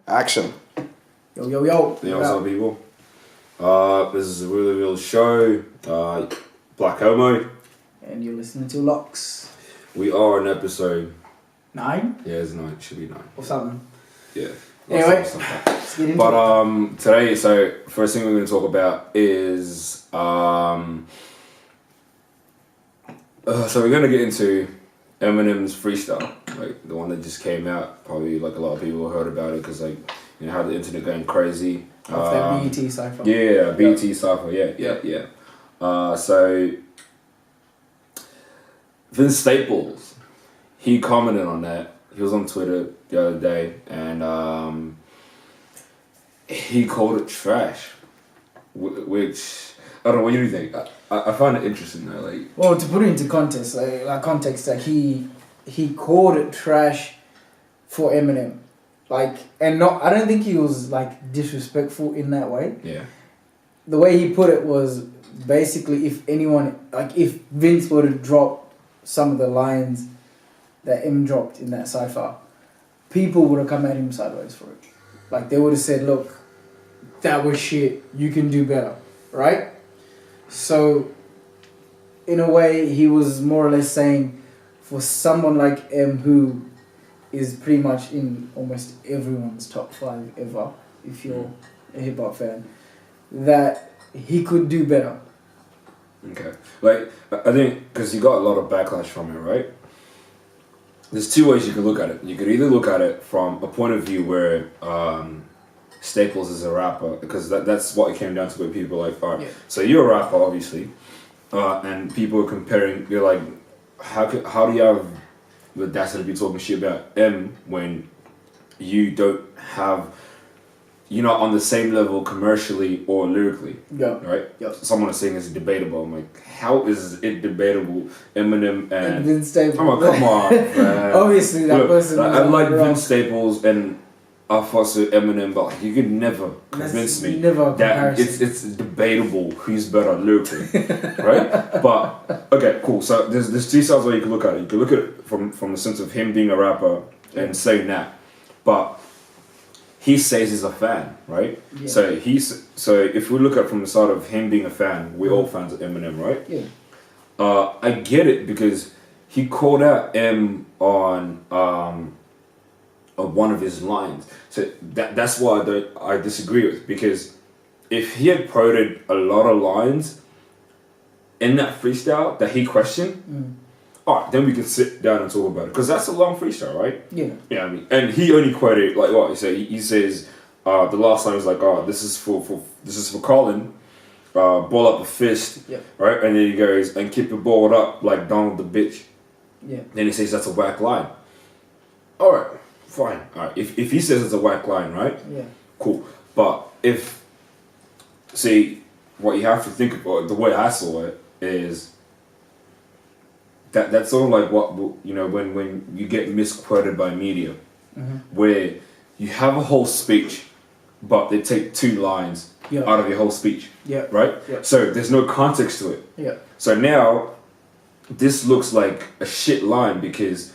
Action. Yo, yo, yo. Yo, what's up, people? This is a really real show. Black3lmo. And you're listening to Locks. We are on episode 9? Yeah, it's 9. It should be 9. Or something. Yeah. Anyway, let's get into it. But today, so first thing we're going to talk about is so we're going to get into Eminem's freestyle, like the one that just came out. Probably like a lot of people heard about it because like had the internet going crazy. Off that BET Cypher. Yeah, BET Cypher. Yeah. So Vince Staples, he commented on that. He was on Twitter the other day, and he called it trash, which I don't know. What do you think? I find it interesting though. Like, well, to put it into context, that he called it trash for Eminem, and not. I don't think he was like disrespectful in that way. Yeah. The way he put it was basically if Vince were to drop some of the lines that M dropped in that cypher, people would have come at him sideways for it. Like, they would have said, look, that was shit, you can do better, right? So, in a way, he was more or less saying, for someone like M, who is pretty much in almost everyone's top 5 ever, if you're a hip-hop fan, that he could do better. okay. Like, I think, because he got a lot of backlash from it, right? There's two ways you could look at it. You could either look at it from a point of view where Staples is a rapper, because that's what it came down to, where people are like, all right, Yeah. so you're a rapper, obviously, and people are comparing, you're like, how do you have the audacity to be talking shit about M when you don't have, you're not on the same level commercially or lyrically, Yeah. right? Yep. Someone is saying it's debatable. I'm like, how is it debatable? Eminem and Vince Staples. oh, come on, man. Obviously, that person. I was like wrong. Vince Staples and I fuss with Eminem, but like, you could never convince me never a that comparison. it's debatable who's better lyrically, right? But okay, cool. So there's two sides where you can look at it. You can look at it from the sense of him being a rapper and saying that, but he says he's a fan, right? Yeah. So if we look at it from the side of him being a fan, we're all fans of Eminem, right? Yeah. I get it because he called out M on one of his lines. So that's why I disagree with, because if he had quoted a lot of lines in that freestyle that he questioned, alright, then we can sit down and talk about it, because that's a long freestyle, right? Yeah. Yeah, I mean, and he only quoted like what he says. The last line was like, "Oh, this is for Colin, ball up a fist," Yeah. right? And then he goes, "And keep it balled up like Donald the bitch." Yeah. Then he says that's a whack line. All right, fine. All right, if he says it's a whack line, right? Yeah. Cool. But what you have to think about, the way I saw it is that's sort of like what when you get misquoted by media, where you have a whole speech, but they take 2 lines out of your whole speech. Yeah. Right? Yeah. So there's no context to it. Yeah. So now this looks like a shit line because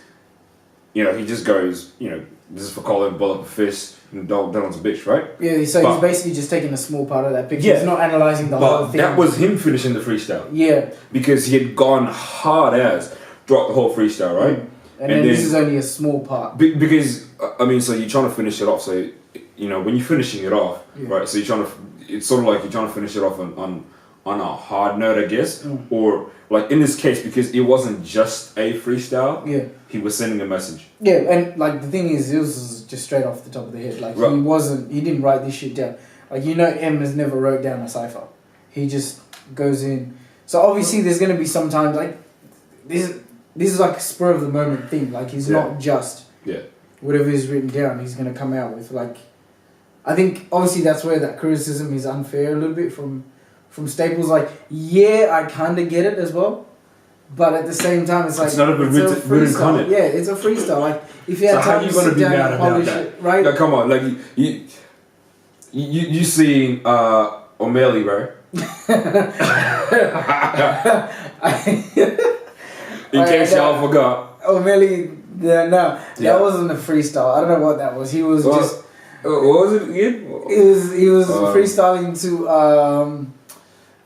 he just goes, this is for Colin, ball up a fist, and Donald's a bitch, right? Yeah, so he's basically just taking a small part of that picture. Yeah. He's not analysing the whole But thing. that was him finishing the freestyle. Yeah. Because he had gone hard as, dropped the whole freestyle, right? And then this is only a small part. Because, so you're trying to finish it off, so, when you're finishing it off, right, so it's sort of like you're trying to finish it off on a hard note, I guess, or, like, in this case, because it wasn't just a freestyle, he was sending a message. Yeah, and, like, the thing is, it was just straight off the top of the head. Like, right. He didn't write this shit down. Like, M has never wrote down a cypher. He just goes in. So, obviously, there's going to be some times, like, this is like a spur of the moment thing. Like, he's not just whatever is written down, he's going to come out with. Like, I think obviously that's where that criticism is unfair a little bit from Staples. Like, I kind of get it as well, but at the same time, it's like it's not a written comment. Yeah, it's a freestyle. Like, if you had so time to sit down and polish it, right? Like, come on, like you seen O'Malley, right? In case y'all forgot. O'Malley, that wasn't a freestyle. I don't know what that was. He was What was it again? He was freestyling to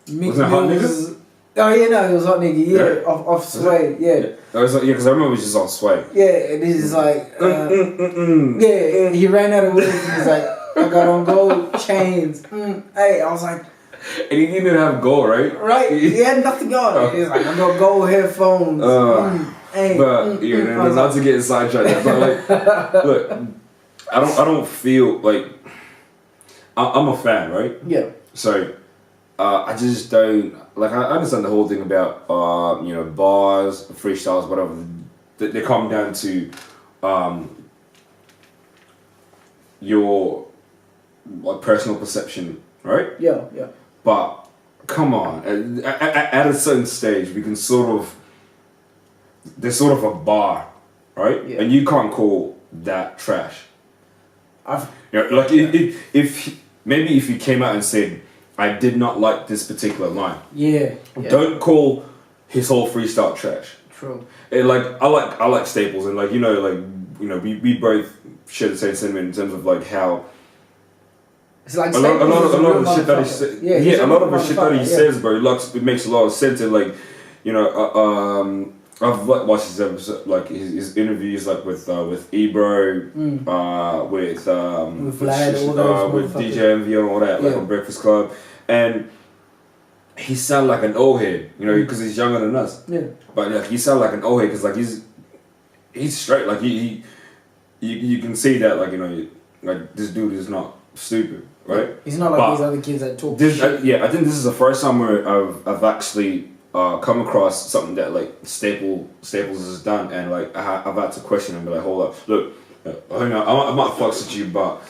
Was it Hot Nigga? Oh yeah, no, it was Hot Nigga. Yeah, off Sway. Yeah. Because I remember it was just on Sway. Yeah, and he's like, yeah, he ran out of words. And he's like, I got on gold chains. Hey, I was like, and he didn't even have gold, right? Right, he had nothing on. He's like, I got gold headphones. Hey, but not to get sidetracked, but like, look, I don't feel like I'm a fan, right? Yeah. So I just don't like. I understand the whole thing about bars, freestyles, whatever. They come down to your like personal perception, right? Yeah, yeah. But come on, at a certain stage, we can there's sort of a bar, right? Yeah. And you can't call that trash. Like if maybe if you came out and said, I did not like this particular line. Yeah. Don't call his whole freestyle trash. True. Like I like Staples, and like we both share the same sentiment in terms of like how it's like a lot of the shit that he says. Yeah, a lot of the shit that he says, bro. It makes a lot of sense. And like, I've watched his episode, like his interviews, like with Ebro, with Vlad, with DJ Envy and all that, like on Breakfast Club, and he sound like an old head, because he's younger than us. Yeah. But like he sound like an old head because like he's straight, like you can see that like this dude is not stupid, right? He's not like these other kids that talk shit. I think this is the first time where I've actually come across something that like Staples has done, and like I've had to question him, be like, hold up, look, hang on, I might fucks with you, but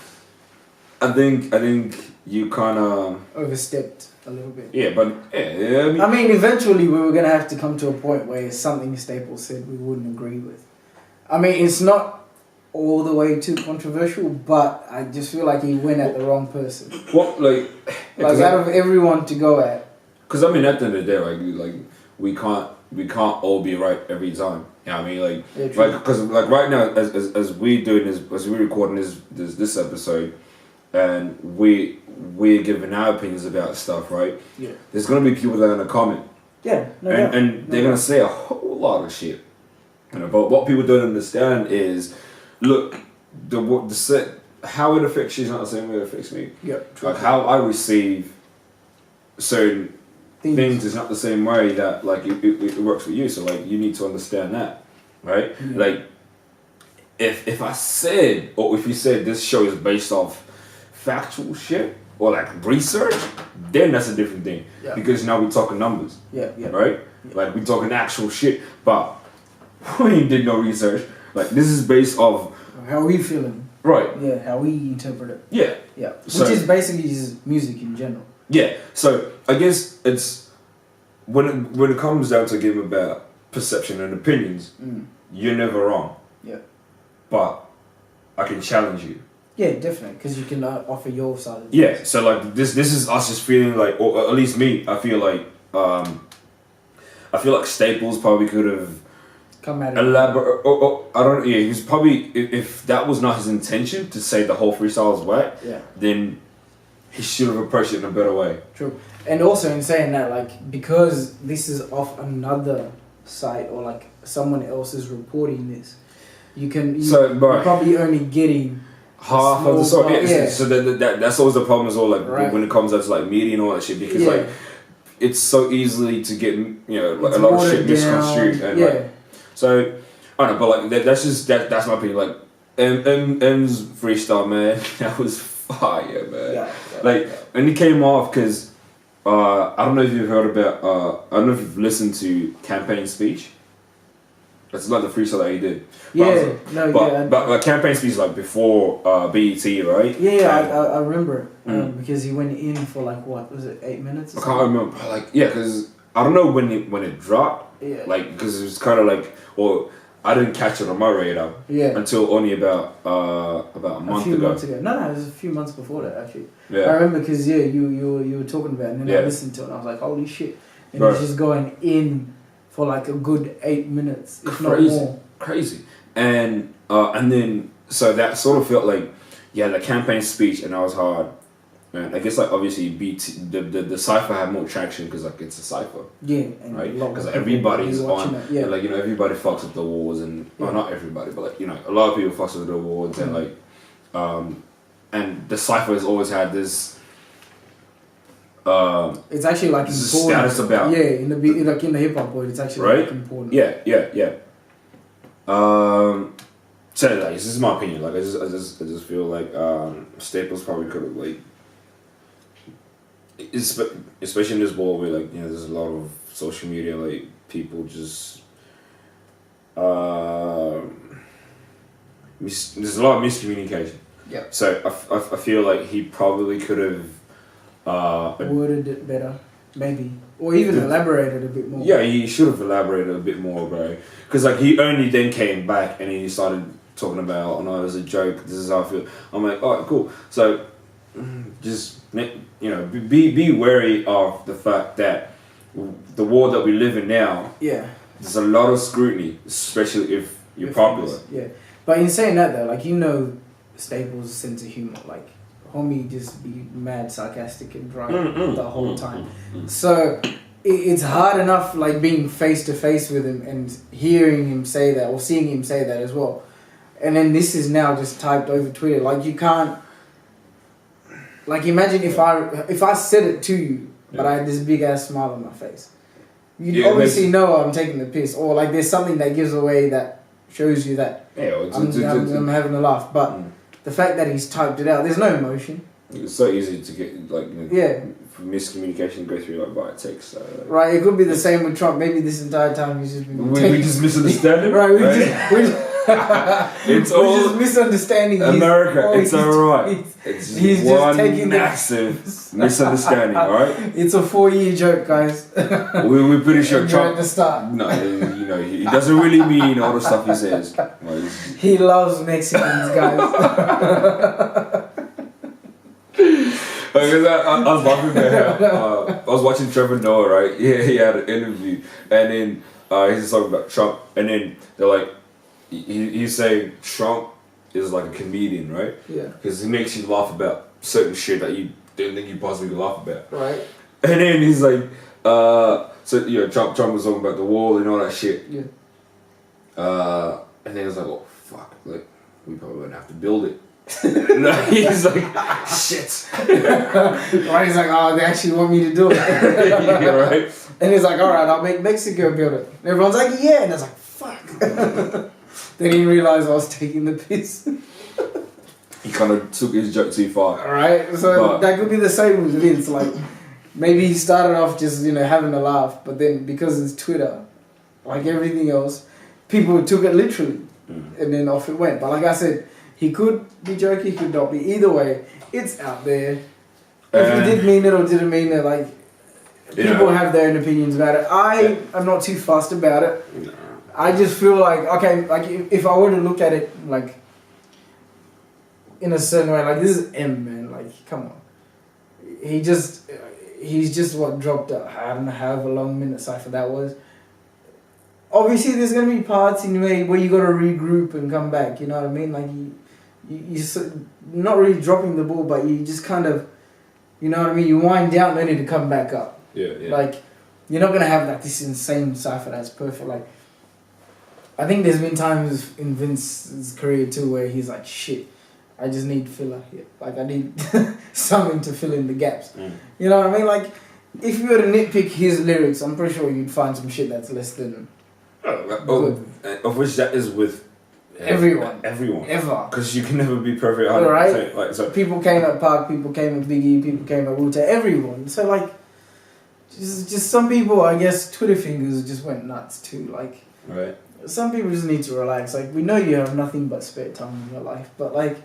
I think you kind of overstepped a little bit. Yeah, but yeah, I mean, eventually we were gonna have to come to a point where something Staples said we wouldn't agree with. I mean, it's not all the way too controversial, but I just feel like he went at the wrong person. What like out of everyone to go at. Because I mean, at the end of the day, like we can't all be right every time. You know what I mean? Like because like right now, as we doing this, as we recording this episode, and we're giving our opinions about stuff, right? Yeah. There's gonna be people that are gonna comment. Yeah. And they're gonna say a whole lot of shit. But what people don't understand is, look, how it affects you is not the same way it affects me. Yeah. Like how I receive certain things is not the same way that like it works for you. So like you need to understand that, right? Yeah. Like if I said, or if you said this show is based off factual shit or like research, then that's a different thing. Yeah. Because now we're talking numbers. Yeah. Right? Yeah. Like we're talking actual shit. But we did no research. Like this is based off how we feeling. Right. Yeah, how we interpret it. Yeah. Yeah. Which is basically just music in general. Yeah. So I guess it's when it comes down to a game about perception and opinions, you're never wrong. Yeah. But I can challenge you. Yeah, definitely, because you can offer your side of Yeah, so like this is us just feeling like, or at least me, I feel like Staples probably could have come at it. Elaborate. I don't. Yeah, he was probably, if that was not his intention to say the whole freestyle is whack. Yeah. Then he should have approached it in a better way. True, and also in saying that, like, because this is off another site or like someone else is reporting this, you're probably only getting half of the story. Yeah. So that's always the problem as well. Like when it comes down to like media and all that shit, because like it's so easily to get like a lot of shit misconstrued and like. So I don't know, but like that's my opinion. Like M's freestyle, man, that was fire, man. Yeah. And he came off because I don't know if you've heard about. I don't know if you've listened to Campaign Speech. That's like the freestyle that he did. But Campaign Speech like before BET, right? Yeah, I remember it because he went in for like what was it, 8 minutes? Or I can't remember. Like because I don't know when it dropped. Yeah. Like because it was kind of like, well, I didn't catch it on my radar. Yeah. Until only about a month ago. No, it was a few months before that actually. Yeah. I remember because you were talking about it and then I listened to it and I was like, holy shit! And he's just going in for like a good 8 minutes, if not more. Crazy. And then so that sort of felt like yeah, the campaign speech, and that was hard. And I guess like obviously the Cypher had more traction because like it's a Cypher. Yeah, right. Because everybody's on. Yeah. And, like everybody fucks with the awards, and well, not everybody, but like a lot of people fucks with the awards, and like, and the Cypher has always had this. It's actually like important. Status about in the hip hop world, it's actually right? like important. Yeah. So like this is my opinion. Like I just feel like Staples probably could have like, especially in this world where like there's a lot of social media, like people just there's a lot of miscommunication. Yeah. So I feel like he probably could have worded it better, maybe, or even elaborated a bit more. Yeah, he should have elaborated a bit more, bro. Because like he only then came back and he started talking about, "Oh no, it was a joke. This is how I feel." I'm like, "All right, cool." So just be wary of the fact that the world that we live in now. Yeah. There's a lot of scrutiny, especially if you're popular. Yeah, but in saying that though, like Staples' sense of humor, like homie just be mad sarcastic and dry the whole time. So it's hard enough like being face to face with him and hearing him say that or seeing him say that as well. And then this is now just typed over Twitter. Like you can't. Like imagine if I said it to you, but I had this big ass smile on my face. You obviously know I'm taking the piss, or like there's something that gives away that shows you that I'm having a laugh. But the fact that he's typed it out, there's no emotion. It's so easy to get like miscommunication go through like by text. Right, it could be the same with Trump. Maybe this entire time he's just been we just misunderstand him. Right, we it's all just misunderstanding America. It's alright. He's one just taking massive misunderstanding. Alright. It's a 4-year joke, guys. We're pretty sure Trump. At the start. No, he doesn't really mean all the stuff he says. He loves Mexicans, guys. Because I was laughing at I was watching Trevor Noah, right? Yeah, he had an interview, and then he's talking about Trump, and then they're like, he's saying Trump is like a comedian, right? Yeah. Because he makes you laugh about certain shit that you didn't think you possibly could laugh about. Right. And then he's like, Trump was talking about the wall and all that shit. Yeah. And then he was like, oh fuck, like we probably wouldn't have to build it. No, he's like, shit. Right, he's like, oh, they actually want me to do it. Yeah, right. And he's like, all right, I'll make Mexico build it. And everyone's like, yeah. And I was like, fuck. Then he realised I was taking the piss. He kind of took his joke too far. Alright, so that could be the same with Vince. Like, maybe he started off just, having a laugh, but then because it's Twitter, like everything else, people took it literally. And then off it went. But like I said, he could be joking, he could not be. Either way, it's out there. If he did mean it or didn't mean it, like, people have their own opinions about it. I'm not too fussed about it. No. I just feel like, okay, like if I were to look at it like in a certain way, like this is M, man, like come on. He's just what dropped I don't know however long minute Cypher that was. Obviously there's gonna be parts in where you gotta regroup and come back, you know what I mean? Like you're not really dropping the ball, but you just kind of, you know what I mean, you wind down only to come back up. Yeah. Like you're not gonna have like this insane Cypher that's perfect. Like I think there's been times in Vince's career too where he's like, shit, I just need filler here. Like I need something to fill in the gaps. You know what I mean? Like if you were to nitpick his lyrics, I'm pretty sure you'd find some shit that's less than good. Of which that is with everyone. Ever. Because you can never be perfect 100%. Right? Like, so people came at Park, people came at Biggie, people came at Wu-Tang, everyone. So like, just some people, I guess, Twitter fingers just went nuts too. Like, right. Some people just need to relax. Like, we know you have nothing but spare time in your life, but like,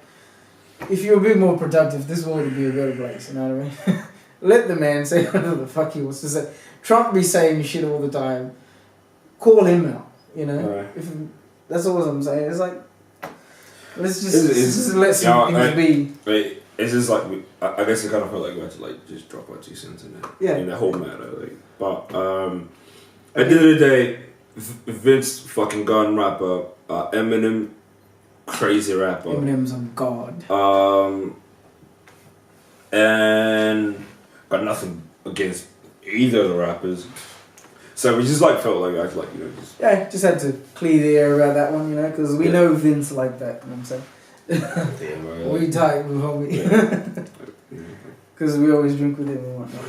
if you're a bit more productive, this world would be a better place, you know what I mean? Let the man say whatever the fuck he wants to say. Trump be saying shit all the time. Call him out, you know? Right. That's all I'm saying. It's like, let's just let some things be. It's just like, I guess I kind of felt like we had to like just drop our 2 cents in there. In the whole matter. Like, but at the end of the day, Vince fucking gun rapper, Eminem crazy rapper. Eminem's a god. And got nothing against either of the rappers. So we just like felt like I like just just had to clear the air about that one, because we know Vince like that. You know what I'm saying? damn right. We tight with homie. Because we always drink with him and whatnot.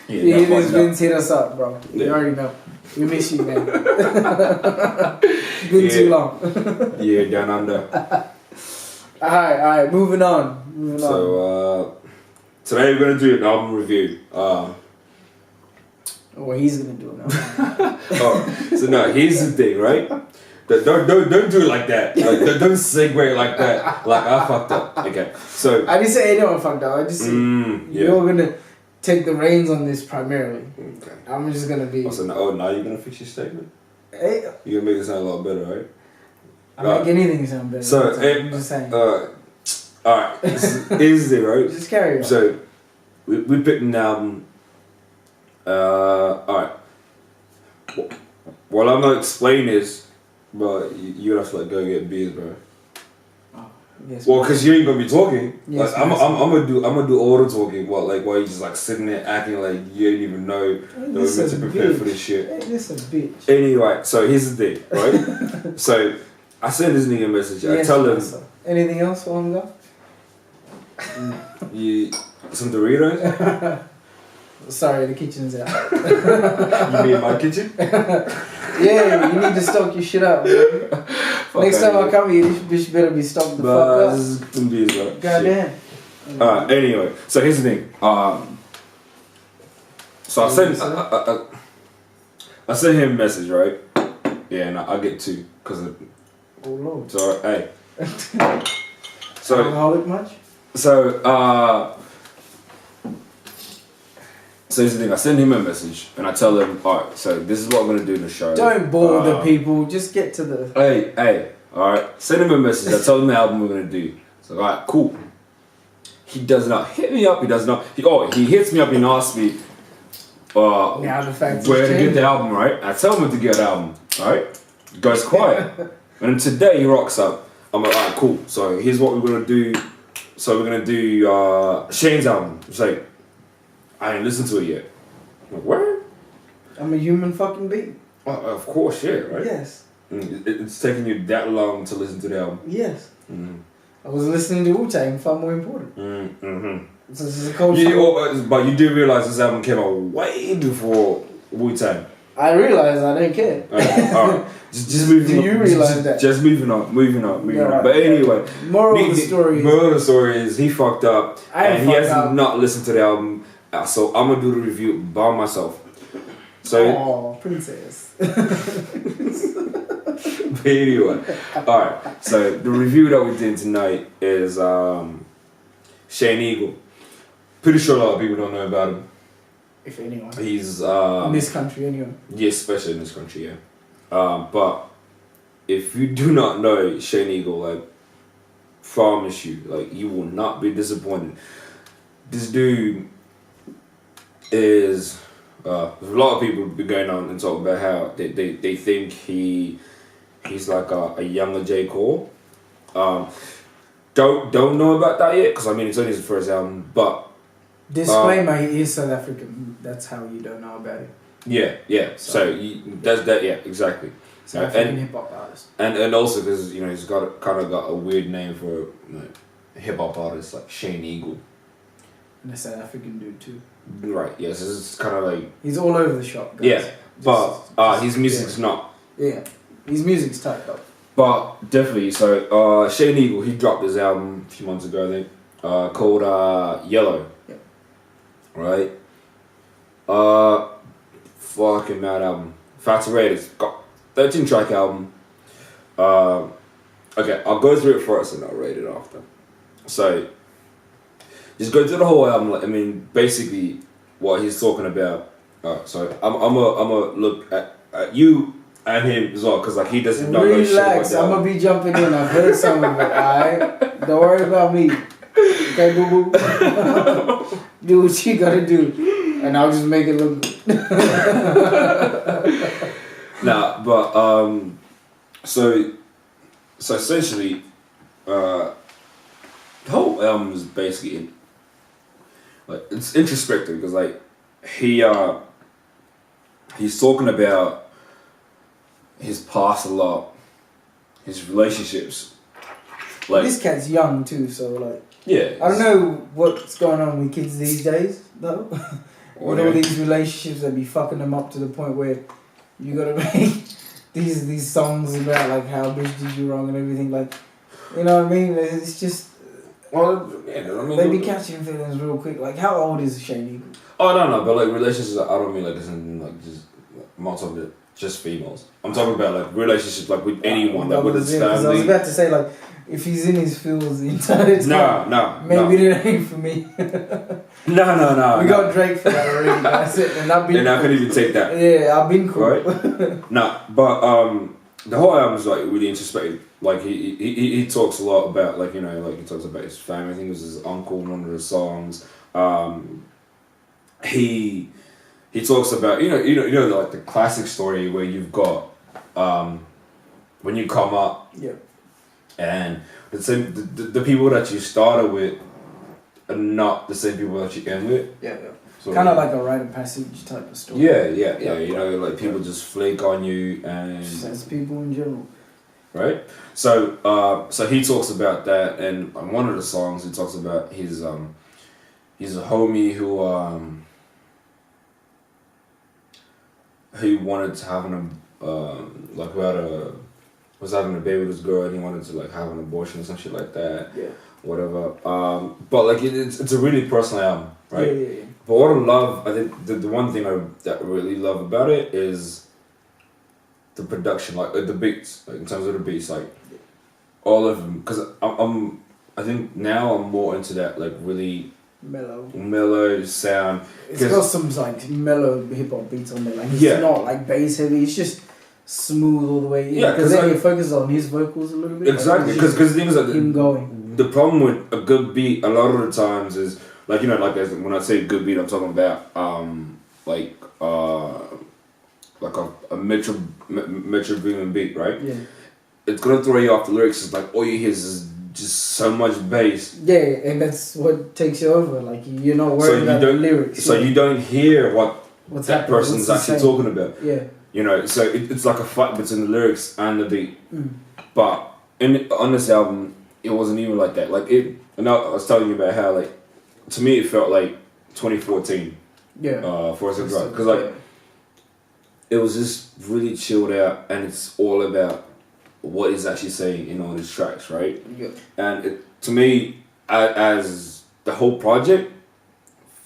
Yeah, this Vince hit us up, bro. You already know. We miss you, man. It's been too long. Yeah, down under. Alright, moving on. So, today we're going to do an album review. Well, he's going to do it now. So no, here's the thing, right? Don't do it like that. Like, don't segue like that. Like, I fucked up. Okay, so... I didn't say anyone fucked up. I just said you're going to take the reins on this primarily. Okay. I'm just going to be... So, now you're going to fix your statement? Hey, You're going to make it sound a lot better, right? I make anything sound better. So, I'm just saying. Alright, here's the thing, right? Just carry on. So, we picked an album. Alright. What I'm going to explain is, but you have to like go get beers, bro. Yes, well, cause you ain't gonna be talking. Yes, like I'm gonna do all the talking. While you just like sitting there acting like you didn't even know that we're meant to prepare for this shit. Hey, this a bitch. Anyway, so here's the thing, right? So I send this nigga a message. I tell him. Anything else while I'm gone? Some Doritos. Sorry, the kitchen's out. You mean my kitchen? Yeah, you need to stock your shit up, bro. Next time I come here, this bitch better be stocked the fuck up. Goddamn. Anyway, so here's the thing. So I sent him a message, right? Yeah, and I get two because of. Oh Lord. So hey. So. Alcoholic much? So here's the thing, I send him a message and I tell him, alright, so this is what I'm gonna do in the show. Don't bore the people, just get to the... Hey, alright, send him a message, I tell him the album we're gonna do. So alright, cool. He does not hit me up, he hits me up and asks me now the fact where to get the album, right? I tell him to get the album, alright? He goes quiet. And today he rocks up. I'm like, alright, cool. So here's what we're gonna do. So we're gonna do Shane's album. It's like, I ain't listened to it yet. I'm like, where? I'm a human fucking being. Of course, yeah, right? Yes. It's taking you that long to listen to the album. Yes. I was listening to Wu-Tang, far more important. So this is a cold but you do realise this album came out way before Wu-Tang. I realised I didn't care. Alright. Just moving on. Do you realise that? Just moving on. Right. But anyway. Moral of the story is he fucked up and he has not listened to the album. So I'm gonna do the review by myself. So princess. But anyway, alright. So the review that we did tonight is Shane Eagle. Pretty sure a lot of people don't know about him. If anyone. He's in this country anyway. Yes, especially in this country, yeah. But if you do not know Shane Eagle, like, promise you, like, you will not be disappointed. This dude is a lot of people be going on and talking about how they think he's like a younger J. Cole. Don't know about that yet because I mean it's only his first album, but disclaimer, he is South African. That's how you don't know about him. Yeah. So that's that. Yeah, exactly. South African hip hop artist. And also because he's got a weird name for hip hop artist like Shane Eagle. And a South African dude too. Right. Yes, it's kind of like he's all over the shop. Guys. Yeah, but his music's not. Yeah, his music's tight though. But definitely, so Shane Eagle, he dropped his album a few months ago, I think, called Yellow. Yep. Right. Fucking mad album. Fats Raiders got 13-track album. Okay, I'll go through it first and I'll rate it after. So. Just go through the whole album. I mean, basically, what he's talking about. So I'm gonna look at you and him as well, because like he doesn't know shit about that. I'm gonna be jumping in. I've heard some of it. Alright, don't worry about me. Okay, boo boo. Do what you gotta do, and I'll just make it look good. Nah, but so essentially, the whole album is basically like it's introspective because like he's talking about his past a lot, his relationships. Like this cat's young too, so like yeah, I don't know what's going on with kids these days though. With all these relationships that be fucking them up to the point where you gotta make these songs about like how bitch did you wrong and everything, like, you know what I mean? It's just they be catching feelings real quick. Like, how old is Shane Eagle? Oh no, but like relationships, I don't mean like this in like just I'm not talking about just females. I'm talking about like relationships like with anyone, like with his family. I was about to say like if he's in his feels the entire time, maybe it ain't for me. No. We got Drake for that already. That's it, and I've been. And I can even take that. Yeah, I've been cool. Right? Nah, but the whole album is like really introspective. Like he talks a lot about like, you know, like he talks about his family. I think it was his uncle in one of the songs. He talks about you know like the classic story where you've got when you come up. Yeah. And the people that you started with are not the same people that you end with. Yeah. So, kind of like a rite of passage type of story. Yeah. You know, like people just flake on you and. That's people in general. Right. So he talks about that, and on one of the songs he talks about his he's a homie who wanted to have like who was having a baby with this girl and he wanted to like have an abortion or some shit like that. Yeah. Whatever. But like it's a really personal album, right? Yeah. But what I love, I think the one thing that I really love about it is the production, like the beats, like in terms of the beats, like all of them. Because I think now I'm more into that like really mellow sound. It's got some like mellow hip hop beats on there. Like it's not like bass heavy. It's just smooth all the way. Yeah, because then you focus on his vocals a little bit. Exactly, because the thing is that him going. The problem with a good beat a lot of the times is like, you know, like when I say good beat, I'm talking about like a Metro Boomin beat, right? Yeah. It's gonna throw you off the lyrics. It's like all you hear is just so much bass. Yeah, and that's what takes you over. Like you're not worried about the lyrics. So you don't hear what's that happening, person's actually talking about. Yeah. You know, so it's like a fight between the lyrics and the beat. But on this album, it wasn't even like that. Like and I was telling you about how like to me it felt like 2014. Yeah. For us to drive, because like it was just really chilled out, and it's all about what he's actually saying in all his tracks, right? Yeah. And to me, as the whole project,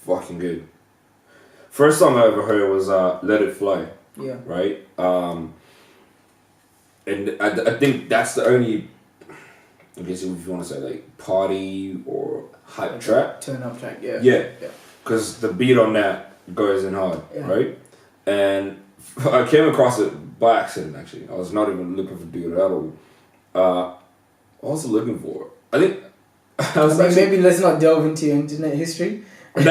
fucking good. First song I ever heard was "Let It Fly." Yeah. Right. And I think that's the only, I guess if you want to say like party or hype track. Turn up track. Yeah. Yeah. Because the beat on that goes in hard, right? And I came across it by accident. Actually, I was not even looking for dude at all. I was looking for it. I think. Maybe let's not delve into your internet history. We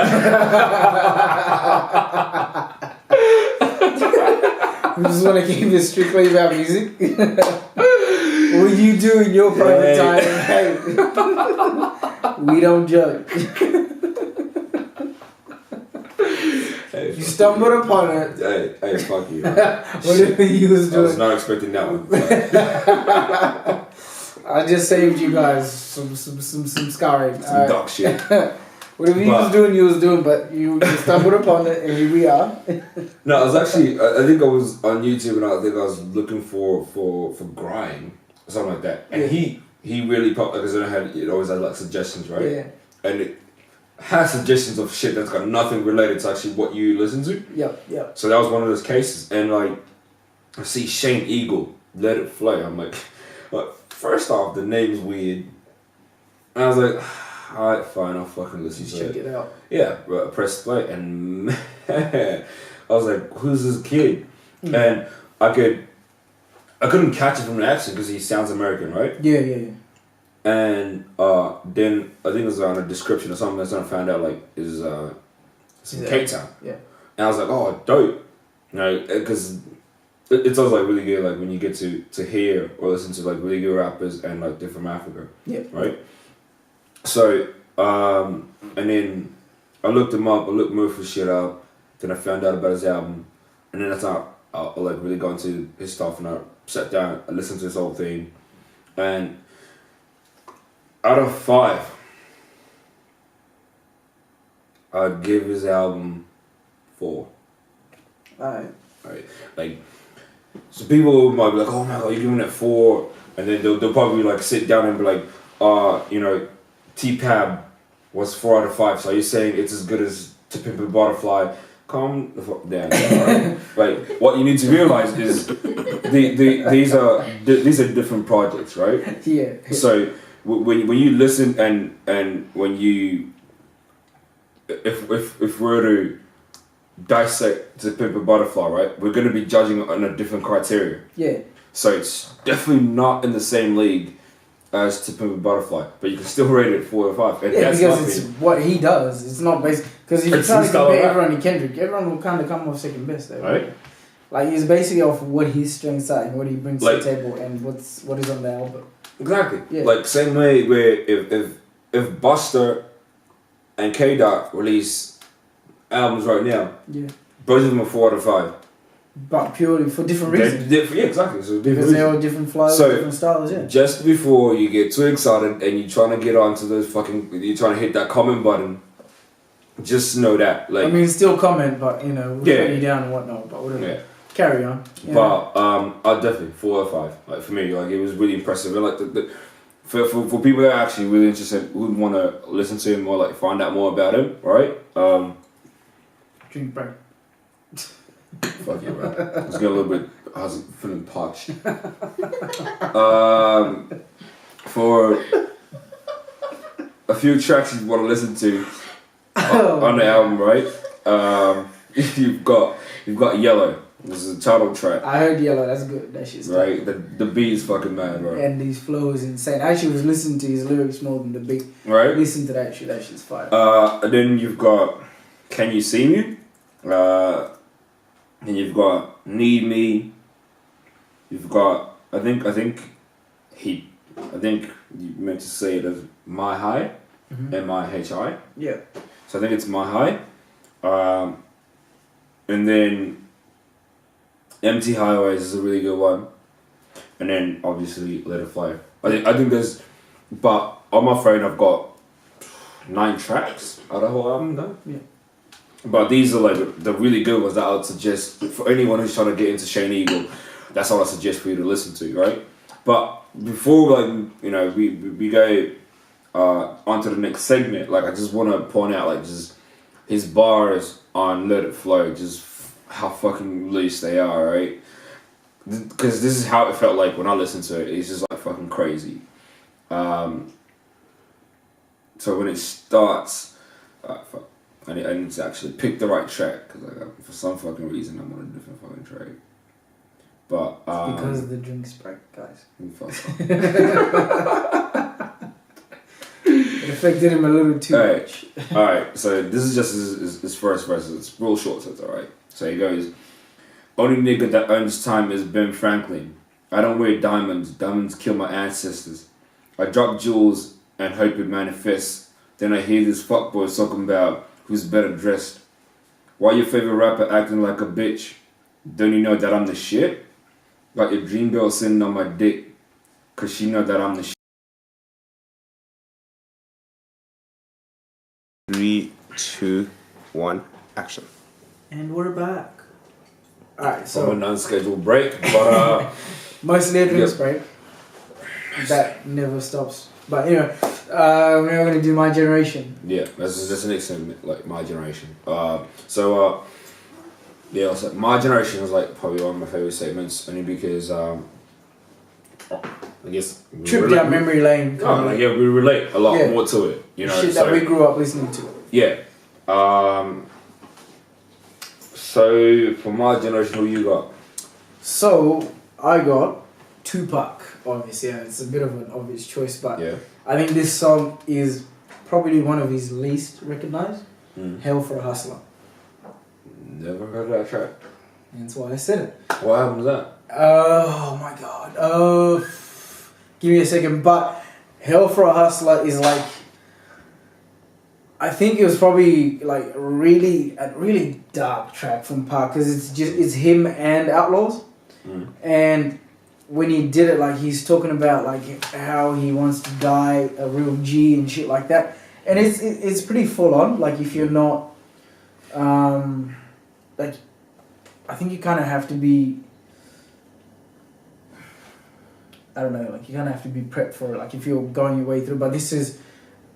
just want to keep it strictly about music. What you do in your private time, hey, we don't judge. Hey, you stumbled upon it. Hey, fuck you. Whatever you was doing. I was not expecting that one. I just saved you guys some scarring. Some dog shit. Whatever you was doing, but you stumbled upon it, and here we are. No, I was actually, I think I was on YouTube, and I think I was looking for grime, or something like that. And he really popped, because it always had like suggestions, right? Yeah. And it has suggestions of shit that's got nothing related to actually what you listen to. Yeah. So that was one of those cases, and like, I see Shane Eagle, Let It Fly. I'm like, first off, the name's weird. And I was like, alright, fine, I'll fucking listen to it. Check it out. Yeah, but I pressed play, and man, I was like, who's this kid? And I couldn't catch it from the accent because he sounds American, right? Yeah. And then I think it was on a description or something that's gonna find out like is Cape Town. Yeah. And I was like, oh, dope, you know, because it's also like really good like when you get to hear or listen to like really good rappers and like they're from Africa. Yeah. Right. So and then I looked him up. I looked most of his shit up. Then I found out about his album, and then I like really got into his stuff and I sat down. I listened to this whole thing, and out of 5, I'd give his album 4. Alright. Right. Like, so people might be like, oh my god, you're giving it 4, and then they'll probably like sit down and be like, you know, T-Pab was 4 out of 5, so you're saying it's as good as To Pimp a Butterfly? Calm the fuck down. Right? Like, what you need to realize is these are different projects, right? Yeah. So when you listen and when you if we're to dissect To Pimp a Butterfly, right, we're going to be judging on a different criteria. Yeah. So it's definitely not in the same league as To Pimp a Butterfly, but you can still rate it 4 or 5. And Yeah, that's because nothing. it's what he does. It's not based because if you It's try to his style compare of rap. everyone to Kendrick, everyone will kind of come off second best, though. Right? Like it's basically off what his strengths are and what he brings Like- to the table and what is on the album. Exactly. Yeah. Like same way where if Busta and K Dot release albums right now, Yeah. both of them are 4 out of 5. But purely for different reasons. Yeah, exactly. So Because they're all different flows, So- different styles, yeah. just before you get too excited and you're trying to get onto those you're trying to hit that comment button, just know that, like, I mean, still comment, but you know, we'll Yeah. shut you down and whatnot, but whatever. yeah. Carry on. Yeah. But I definitely 4 or 5. Like for me, like it was really impressive. And like for people that are actually really interested, who would want to listen to him or like find out more about him, right? Drink break. Fuck yeah, bro. Let's get a little bit. I was feeling parched. For a few tracks you want to listen to on the album, right? You've got Yellow. This is a title track, I heard Yellow, that's good. That shit's right? The beat is fucking mad, bro. And his flow is insane. I actually was listening to his lyrics more than the beat. Right? Listen to that shit, that shit's fire. And then you've got Can You See Me? And you've got Need Me. You've got I think you meant to say it as My High, MIHI. Yeah. So I think it's My High. And then Empty Highways is a really good one. And then obviously Let It Fly. I think there's, but on my phone I've got 9 tracks out of the whole album though. Yeah. But these are like the really good ones that I would suggest for anyone who's trying to get into Shane Eagle. That's what I suggest for you to listen to, right? But before we go onto the next segment, like I just want to point out like just his bars on Let It Flow, just how fucking loose they are, right? Because this is how it felt like when I listened to it. It's just like fucking crazy. So when it starts, fuck. I need to actually pick the right track because for some fucking reason I'm on a different fucking track. But Because of the drink sprite, guys. Fuck off. It affected him a little too much. Alright, so this is just his first verse. It's real short, so it's alright. So he goes, only nigga that owns time is Ben Franklin. I don't wear diamonds. Diamonds kill my ancestors. I drop jewels and hope it manifests. Then I hear this fuckboy talking about who's better dressed. Why your favorite rapper acting like a bitch? Don't you know that I'm the shit? Got your dream girl sitting on my dick. Cause she know that I'm the shit. 3, 2, 1, action. And we're back. Alright, From so an unscheduled break, but mostly a drink Yep. break. That never stops. But anyway, we're going to do My Generation. yeah, this is just the next segment, like my generation. Yeah, so my generation is like probably one of my favorite segments, only because I guess we Trip relate- down memory lane. Like, yeah, we relate a lot Yeah. more to it, you know. Shit that we grew up listening to. Yeah. So for my generation, who you got? So I got Tupac, obviously. Yeah, it's a bit of an obvious choice, but Yeah. I think this song is probably one of his least recognized. Hell for a Hustler. Never heard of that track. And that's why I said it. What happened to that? Oh my god. Give me a second. But Hell for a Hustler is like, I think it was probably like a really dark track from Park, because it's him and Outlaws. And when he did it, like, he's talking about like how he wants to die a real G and shit like that. And it's pretty full on. Like, if you're not, like, I think you kind of have to be, I don't know, like, you kind of have to be prepped for it. Like, if you're going your way through. But this is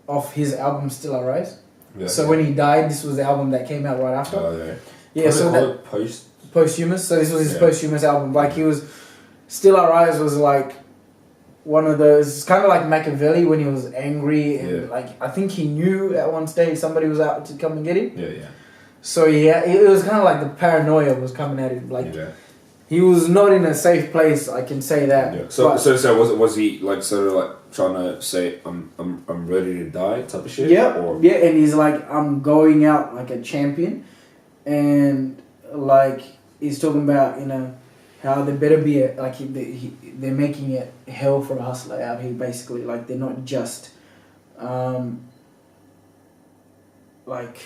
off his album Still I Rise. Yeah, so when he died, this was the album that came out right after. Oh, yeah. Yeah, so that posthumous. So this was his posthumous album. Like, he was, Still I Rise was like one of those, kind of like Machiavelli when he was angry, and like, I think he knew at one stage somebody was out to come and get him. Yeah. So yeah, it was kind of like the paranoia was coming at him. Like, he was not in a safe place, I can say that. Yeah. So was he like sort of like trying to say I'm ready to die type of shit? Yeah. Or? Yeah, and he's like, I'm going out like a champion, and like, he's talking about, you know, how there better be they're making it hell for a hustler out here, basically. Like, they're not just like,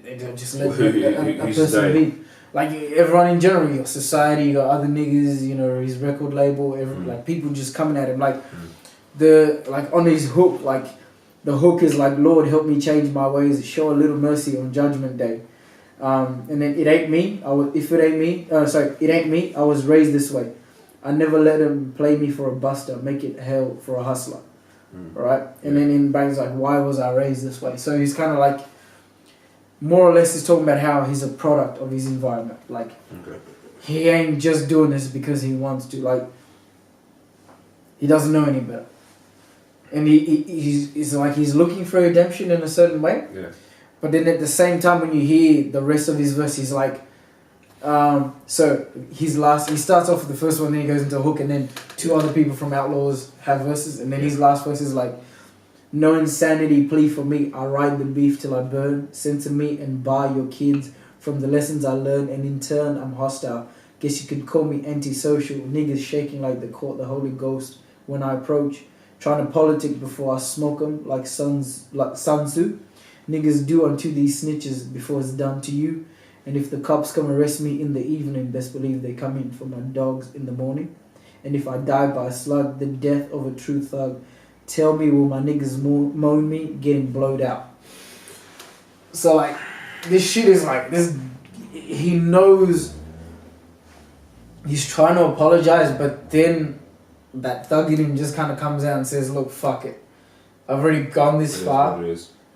they don't just let a person be. Like, everyone in general, you got society, you got other niggas, you know, his record label, like, people just coming at him. Like, like, on his hook, like, the hook is like, Lord, help me change my ways, show a little mercy on Judgment Day. And then, it ain't me, it ain't me, I was raised this way. I never let him play me for a buster, make it hell for a hustler. Right? And then in Bang's like, why was I raised this way? So he's kind of like, more or less, he's talking about how he's a product of his environment. Like, he ain't just doing this because he wants to. Like, he doesn't know any better. And he's like, he's looking for redemption in a certain way. Yeah. But then at the same time, when you hear the rest of his verse, he's like, so he starts off with the first one, then he goes into a hook, and then two other people from Outlaws have verses, and then his last verse is like, no insanity plea for me, I ride the beef till I burn, censor me and bar your kids from the lessons I learn, and in turn I'm hostile, guess you could call me antisocial, niggas shaking like the court, the Holy Ghost when I approach, trying to politic before I smoke them like Sun Tzu. Niggas do unto these snitches before it's done to you. And if the cops come arrest me in the evening, best believe they come in for my dogs in the morning. And if I die by a slug, the death of a true thug, tell me will my niggas moan me getting blowed out. So like, this shit is like, this, he knows he's trying to apologize, but then that thug in him just kind of comes out and says, look, fuck it. I've already gone this far.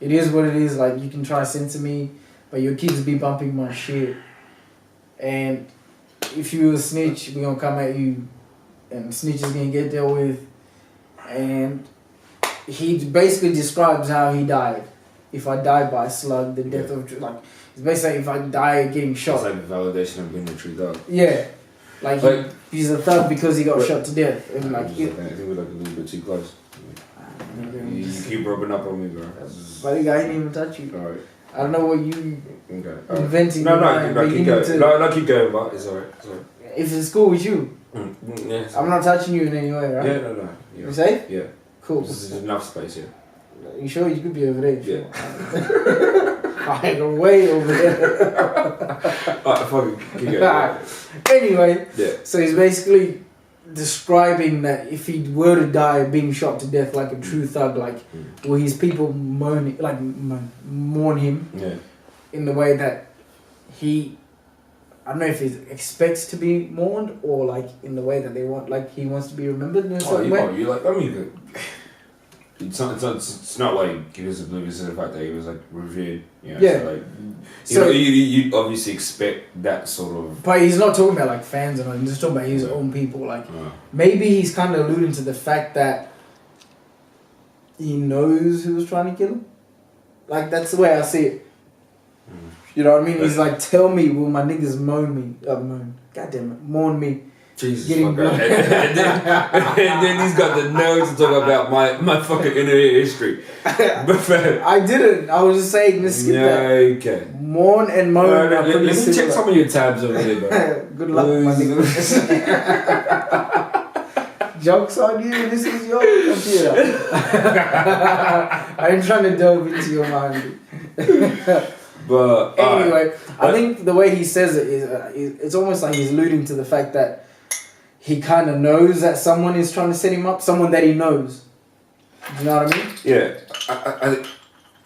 It is what it is. Like, you can try to censor me, but your kids be bumping my shit. And if you a snitch, we gonna come at you, and snitch is gonna get dealt with. And he basically describes how he died. If I die by a slug, the death of, like, it's basically if I die getting shot. It's like the validation of being a true thug. Yeah. Like he's a thug because he got shot to death. And like, I think we're like a little bit too close. You keep rubbing up on me, bro. Buddy, I didn't even touch you. Alright. I don't know what you inventing. No, keep going. No, keep going, but it's alright. If it's cool with you. Yeah. I'm not touching you in any way, right? Yeah, no. Yeah. You safe? Yeah. Cool. There's enough space here. You sure you could be over there? Yeah. I go way over there. Alright, fuck it. Keep going. Anyway, yeah. So he's basically describing that if he were to die being shot to death like a true thug, like, will his people mourn him in the way that he, I don't know if he expects to be mourned, or like in the way that they want, like he wants to be remembered in a certain way. You like, I mean, it's not like he was oblivious to the fact that he was like revered. You know, yeah. So like, you obviously expect that sort of. But he's not talking about like fans or anything. He's just talking about his own people. Like maybe he's kind of alluding to the fact that he knows who was trying to kill him. Like that's the way I see it. You know what I mean? He's like, tell me, will my niggas mourn me? Mourn me Jesus Getting fucker. And then he's got the nerve to talk about my fucking internet history. I didn't. I was just saying, let's skip that. Okay. Mourn and moan are Let pretty me similar. check some of your tabs over there, bro. Good luck, my nigga. Jokes on you. This is your computer. I ain't trying to delve into your mind. But anyway, I think the way he says it is, it's almost like he's alluding to the fact that he kind of knows that someone is trying to set him up, someone that he knows. Do you know what I mean? Yeah, I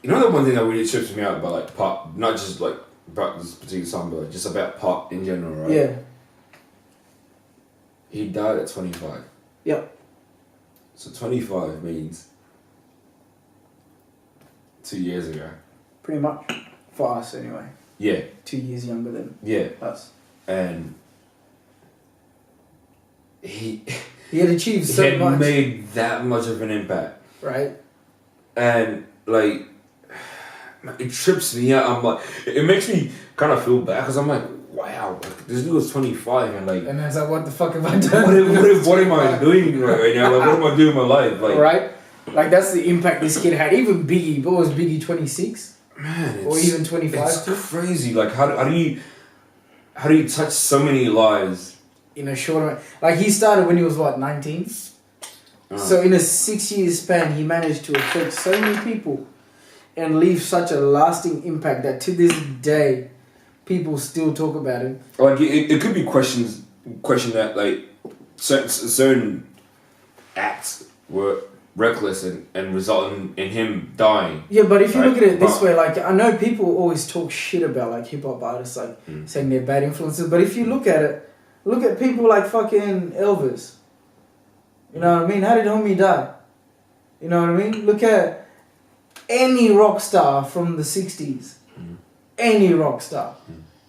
you know the one thing that really trips me out about like pop, not just like about this particular song, but like, just about pop in general, right? Yeah. He died at 25. Yep. So 25 means 2 years ago. Pretty much. For us, anyway. Yeah. 2 years younger than us. And he had achieved so had much. made that much of an impact. Right. And like, it trips me out. I'm like, it makes me kind of feel bad because I'm like, wow, like, this dude was 25 and like. And it's like, what the fuck have I done? What am I doing right now? Like, what am I doing in my life? Like, right. Like that's the impact this kid had. Even Biggie, what was Biggie 26? Man, or even 25. It's crazy. Like, how do you touch so many lives in a short amount? Like he started when he was what, 19? So in a 6 year span, he managed to affect so many people and leave such a lasting impact that to this day, people still talk about him. Like it could be question that like certain acts were reckless and resulting in him dying. Yeah, but if you look at it this way, like I know people always talk shit about like hip hop artists, like saying they're bad influences. But if you look at it, look at people like fucking Elvis. You know what I mean? How did homie die? You know what I mean? Look at any rock star from the 60s. Any rock star.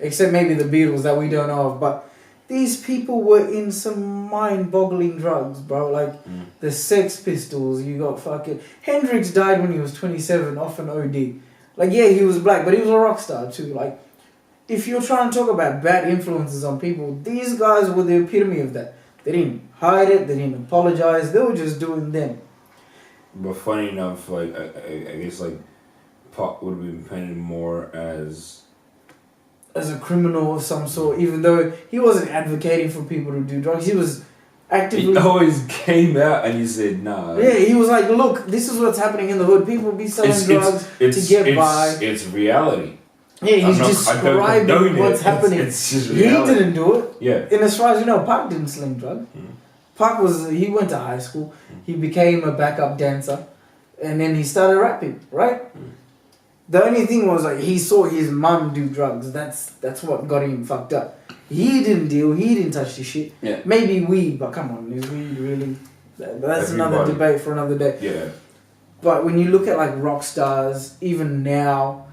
Except maybe the Beatles that we don't know of. But these people were in some mind-boggling drugs, bro. Like the Sex Pistols, you got fucking... Hendrix died when he was 27 off an OD. Like, yeah, he was black, but he was a rock star too. Like, if you're trying to talk about bad influences on people, these guys were the epitome of that. They didn't hide it, they didn't apologize, they were just doing them. But funny enough, like, I guess, like, Pop would have been painted more as a criminal of some sort, even though he wasn't advocating for people to do drugs. He was actively... He always came out and he said, nah. Yeah, he was like, look, this is what's happening in the hood. People be selling drugs to get by. It's reality. Yeah, he's describing what's happening. It's just reality. He didn't do it. Yeah. And as far as you know, Pac didn't sling drugs. Pac he went to high school. He became a backup dancer. And then he started rapping, right? The only thing was like he saw his mum do drugs. That's what got him fucked up. He didn't deal. He didn't touch the shit. Yeah. Maybe weed, but come on, is weed really? That's another debate for another day. Yeah. But when you look at like rock stars, even now,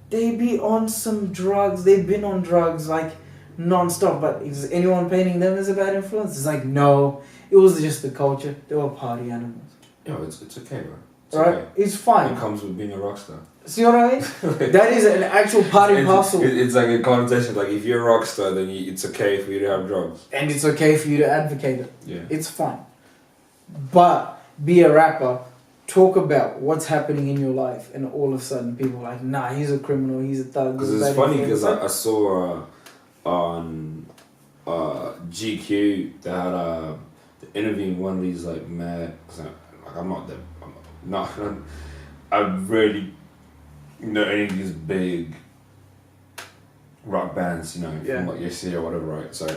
they be on some drugs. They've been on drugs like non-stop. But is anyone painting them as a bad influence? It's like no. It was just the culture. They were party animals. Yeah, it's okay, bro. It's right? okay. It's fine. It comes with being a rock star. See what I mean? That is an actual party parcel. It's like a connotation. Like if you're a rock star, then it's okay for you to have drugs. And it's okay for you to advocate it. Yeah. It's fine. But be a rapper, talk about what's happening in your life, and all of a sudden people are like, nah, he's a criminal, he's a thug. Because it's funny because I saw on GQ they had interviewing one of these like mad. I'm not. I really know any of these big rock bands, you know, from like yesterday or whatever, right? So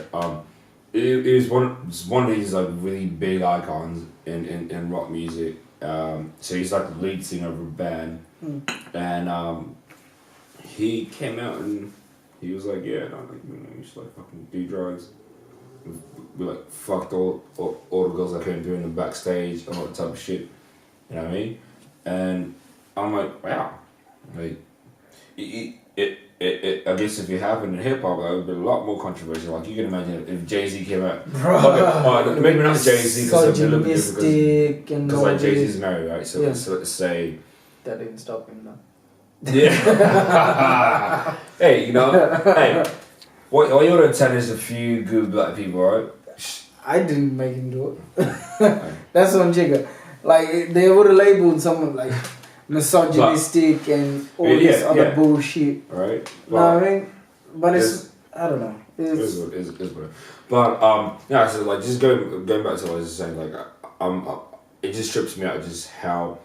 it was one of these like really big icons in rock music. So he's like the lead singer of a band, and he came out and he was like, yeah, no, like, you know, you should like fucking do drugs. We like fucked all the girls that came through in the backstage and all that type of shit. You know what I mean? And I'm like, wow, like it I guess if it happened in hip hop, it would be a lot more controversial. Like you can imagine if Jay-Z came out, maybe not Jay-Z because it's a little bit different because like Jay-Z's married, right? So let's say that didn't stop him though. Yeah. Hey, you know, hey, what you're gonna tell is a few good black people, right? I didn't make him do it. That's on Jigga. Like, they would have labeled someone like misogynistic and all this other bullshit. Right? You know what I mean? But it's, I don't know. It's what it is. But, yeah, so, like, just going back to what I was just saying, like, it just trips me out just how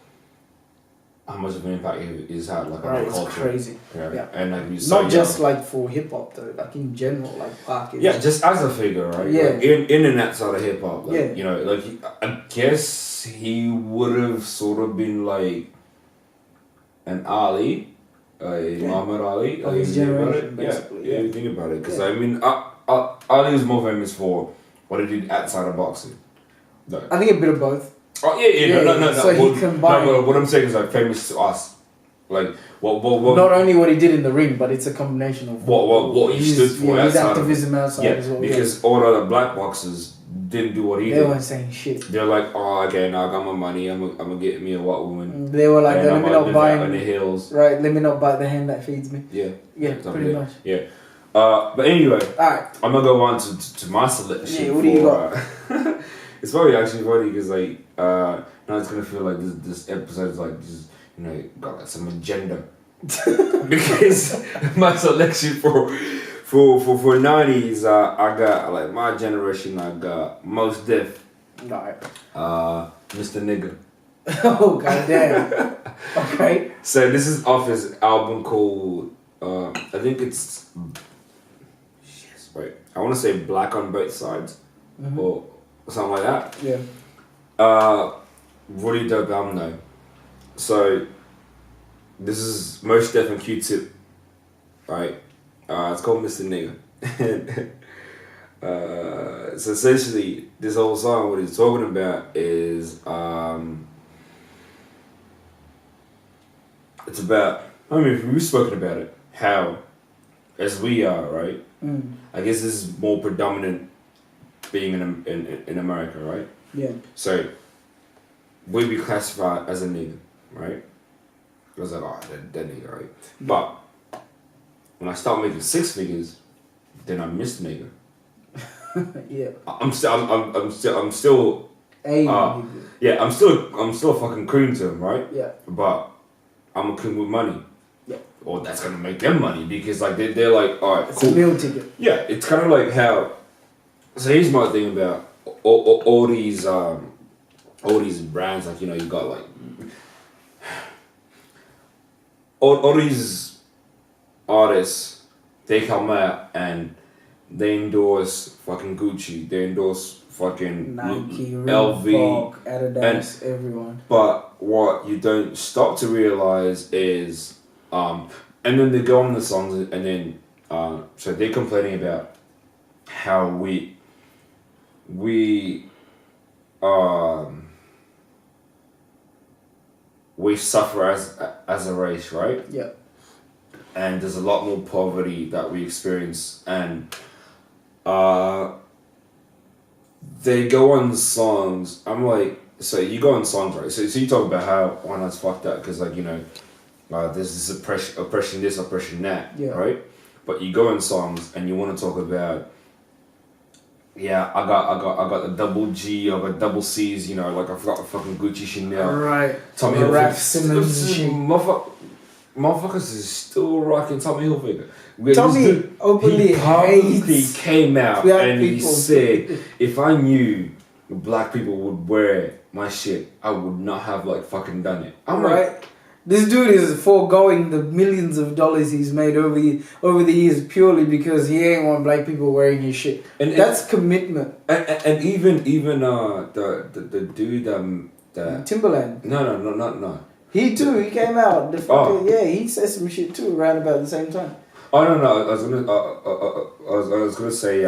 much of an impact he's had, like, on our culture. It's crazy. Yeah. And, like, not just, like, for hip-hop, though. Like, in general, like, Park is... Yeah, just as a figure, right? Yeah. Like, in and outside of hip-hop. Like, you know, like, I guess he would have sort of been, like, an Ali, Muhammad Ali. Of his generation, basically. Yeah, you think about it. Because, I mean, Ali was more famous for what he did outside of boxing. Like, I think a bit of both. Oh no. So he combined. No, what I'm saying is like famous to us, like what. Not only what he did in the ring, but it's a combination of what he stood for. His activism outside as well. Because all other black boxers didn't do what he did. They weren't saying shit. They're like, oh, okay, now I got my money. I'm gonna get me a white woman. They were like, let me not buy on the hills. Right, let me not bite the hand that feeds me. Yeah, pretty much. Yeah. But anyway, alright. I'm gonna go on to my selection. Yeah, what do you got? It's probably actually funny because like now it's gonna feel like this episode is like just got like some agenda because my selection for 90s I got like my generation I got Most Def, right, Mr. Nigga. Oh goddamn. Okay. So this is off his album called I think it's I want to say Black on Both Sides or something like that. Yeah. Really dope album though. So this is Most Def and Q-Tip, right? It's called Mr. Nigga. So essentially, this whole song, what he's talking about is it's about. I mean, we've spoken about it. How, as we are, right? I guess this is more predominant being in America, right? Yeah. So we be classified as a nigga, right? I was like, oh, that nigga, right? But when I start making six figures, then I miss nigga. Yeah. I'm still. Yeah, I'm still fucking coon to him, right? Yeah. But I'm a coon with money. Yeah. Or that's gonna make them money because like they're like, all right, it's cool. a meal ticket. Yeah, it's kind of like how. So here's my thing about all these brands, like you got like all these artists, they come out and they endorse fucking Gucci, they endorse fucking Nike, LV, Reebok, Adidas, everyone. But what you don't stop to realize is, and then they go on the songs and then so they're complaining about how we suffer as a race, right? Yeah. And there's a lot more poverty that we experience, and they go on songs. I'm like, so you go on songs, right? So you talk about how that's fucked up because like there's this oppression this, oppression that, yeah. Right? But you go on songs and you want to talk about. Yeah, I got the double G, I got double C's, like I forgot the fucking Gucci, Chanel. Right. Tommy Hilfiger. Raf Simmons. Motherfuckers is still rocking Tommy Hilfiger. Tommy openly hates. He came out and he said, if I knew black people would wear my shit, I would not have like fucking done it. I'm like, this dude is foregoing the millions of dollars he's made over the years purely because he ain't want black people wearing his shit. And that's commitment. And even the dude Timberland. No. He too. He came out. He said some shit too around about the same time. Oh no! I was gonna say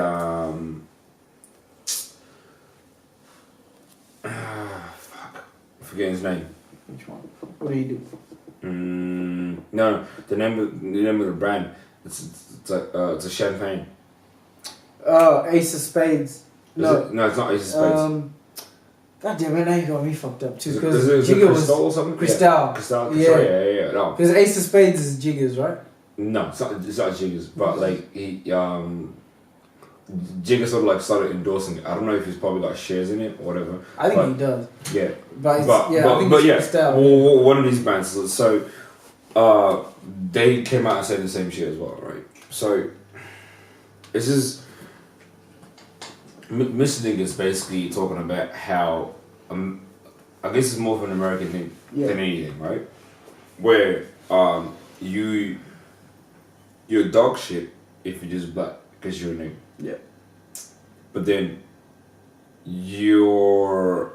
fuck, I forget his name. Which one? What do he do? No, the name of the brand. It's a champagne. Oh, Ace of Spades. No, it's not Ace of Spades. God damn it! Now you got me fucked up too. Because Jigga was Crystal or something. Crystal. Yeah. No. Because Ace of Spades is Jigga's, right? No, it's not Jigga's. But like he Jigga sort of like started endorsing it. I don't know if he's probably got shares in it or whatever. I think he does. Yeah. But, I think but it's yeah, style. one of these bands. So, they came out and said the same shit as well, right? So, this is Mr. Nigga is basically talking about how I guess it's more of an American thing than anything, right? Where you're dog shit if you're just black because you're a nigga. Yeah. But then you're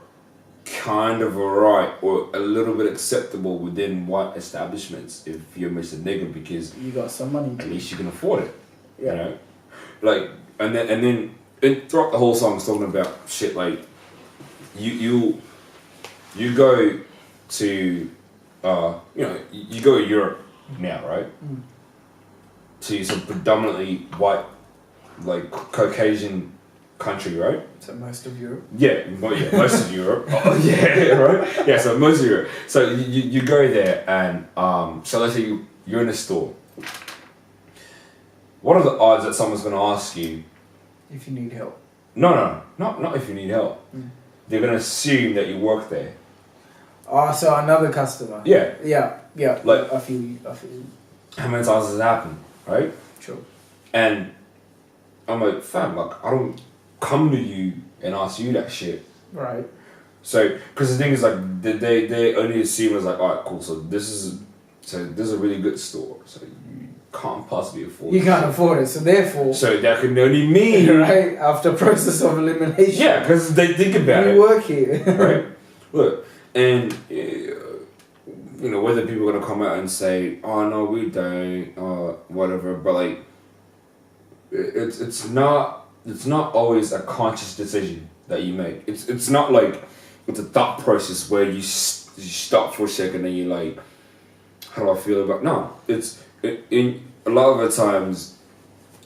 kind of alright or a little bit acceptable within white establishments if you're Mr. Nigga because you got some money. At least you can afford it. Yeah. You know? Like and then throughout the whole song it's talking about shit like you go to you go to Europe now, right? To some predominantly white, like Caucasian country, right? So most of Europe. Yeah, most of Europe. Oh, yeah, right. Yeah, so most of Europe. So you go there and so let's say you're in a store. What are the odds that someone's gonna ask you? If you need help. No, not if you need help. They're gonna assume that you work there. Oh, so another customer. Yeah. Yeah. Like I feel you. How many times has it happened, right? Sure. And I'm like, fam, like I don't come to you and ask you that shit. Right. So, because the thing is like they only assume it's like, alright, cool. So this is a really good store. So you can't possibly afford. You can't afford it, so therefore. So that can only mean right after process of elimination. Yeah, because they think about it. We work here. Right. Look, and whether people are gonna come out and say, oh no, we don't, or whatever, but like, it's not always a conscious decision that you make. It's not like it's a thought process where you stop for a second and you're like, how do I feel about? No, in a lot of the times,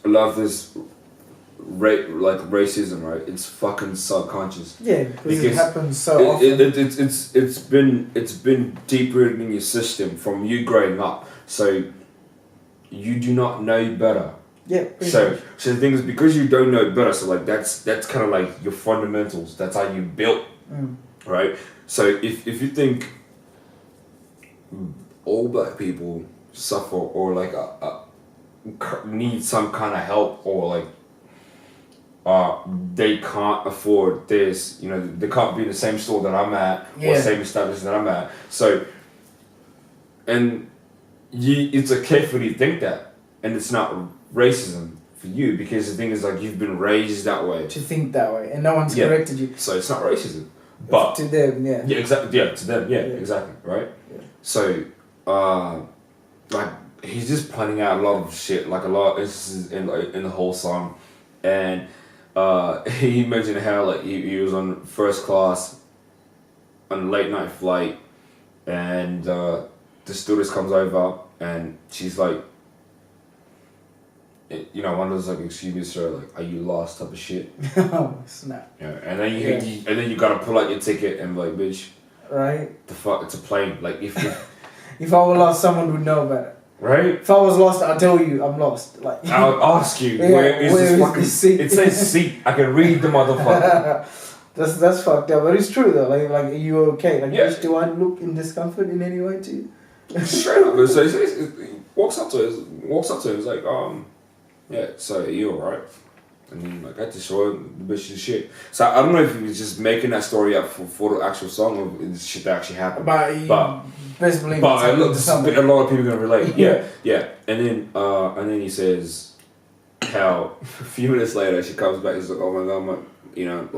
a lot of this racism, right? It's fucking subconscious. Yeah, because it happens so often. It's been deep rooted in your system from you growing up. So you do not know better. Yeah. So the thing is, because you don't know better, so like that's kind of like your fundamentals. That's how you built, right? So if you think all black people suffer or like need some kind of help or like they can't afford this, they can't be in the same store that I'm at or same establishment that I'm at. So, and it's okay for you to think that, and it's not racism for you because the thing is like you've been raised that way. To think that way, and no one's corrected you. So it's not racism, but to them, Yeah, exactly. Yeah, to them. Yeah, exactly. Right. Yeah. So, like he's just pointing out a lot of shit, like a lot of instances in the whole song, and. He mentioned how like he was on first class on a late night flight and the stewardess comes over and she's like, one of those like, excuse me sir, like are you lost type of shit. Oh snap. Yeah, and then you gotta pull out your ticket and be like, bitch, right, the fuck, it's a plane. Like if if I were lost, someone would know about it. Right? If I was lost, I'll tell you I'm lost. Like I'll ask you, where is this fucking seat? It says seat. I can read the motherfucker. That's fucked up, but it's true though. Like are you okay? Like, yeah. Do I look in discomfort in any way to you? Straight up. So he walks up to him. He's like, yeah. So are you alright? And then like I had to show him the bitch's shit. So I don't know if he was just making that story up for the actual song or the shit that actually happened. But best believe a lot of people are gonna relate. Yeah. And then he says how a few minutes later she comes back. He's like, oh my god,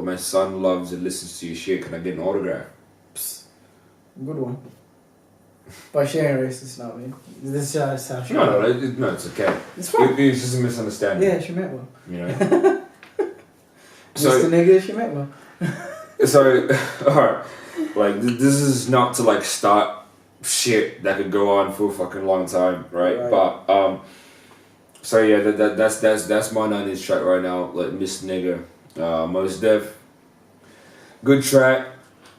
my son loves and listens to your shit. Can I get an autograph? Psst. Good one. By sharing racist now, man. This is how she. No, it's okay. It's fine. It's just a misunderstanding. Yeah, she meant well. So, Mr. Nigga, she meant well. So, alright, like this is not to like start shit that could go on for a fucking long time, right? But so yeah, that's my 90s track right now, like Mr. Nigga, Mos Def, good track.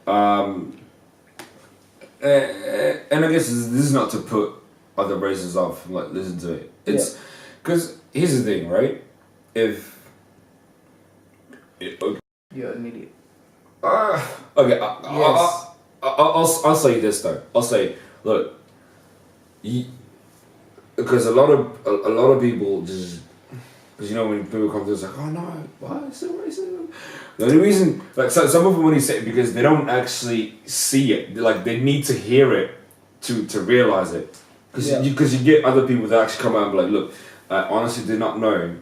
And I guess this is not to put other races off, like listen to it. It's because here's the thing, right? If Okay. You're an idiot. Okay. Yes. I'll say this though. I'll say, look, because a lot of people just, because you know when people come to us like, oh no, why is it racism? The only reason, like some of them only say it because they don't actually see it. Like they need to hear it to realize it. Because you get other people that actually come out and be like, look, I honestly did not know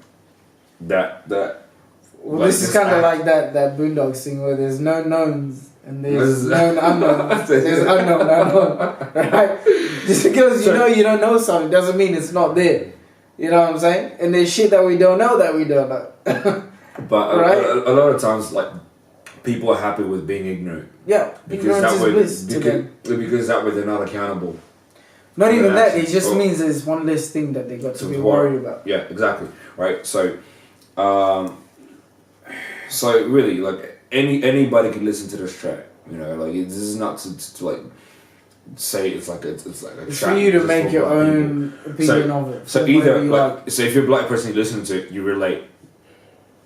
that. Well, like, this is kind of like that Boondocks thing where there's no knowns and there's known unknowns. There's unknown, right? Just because you don't know something doesn't mean it's not there. You know what I'm saying? And there's shit that we don't know that we don't know. But right? a lot of times, like, people are happy with being ignorant. Yeah, because ignorance is bliss to them. Because that way they're not accountable. Not even that, it just means there's one less thing that they got to be worried about. Yeah, exactly. Right, so really, like, anybody can listen to this track. You know, like, this is not to like say it's like a it's for you to make your own opinion of it. So either like, so if you're a black person, you listen to it, you relate.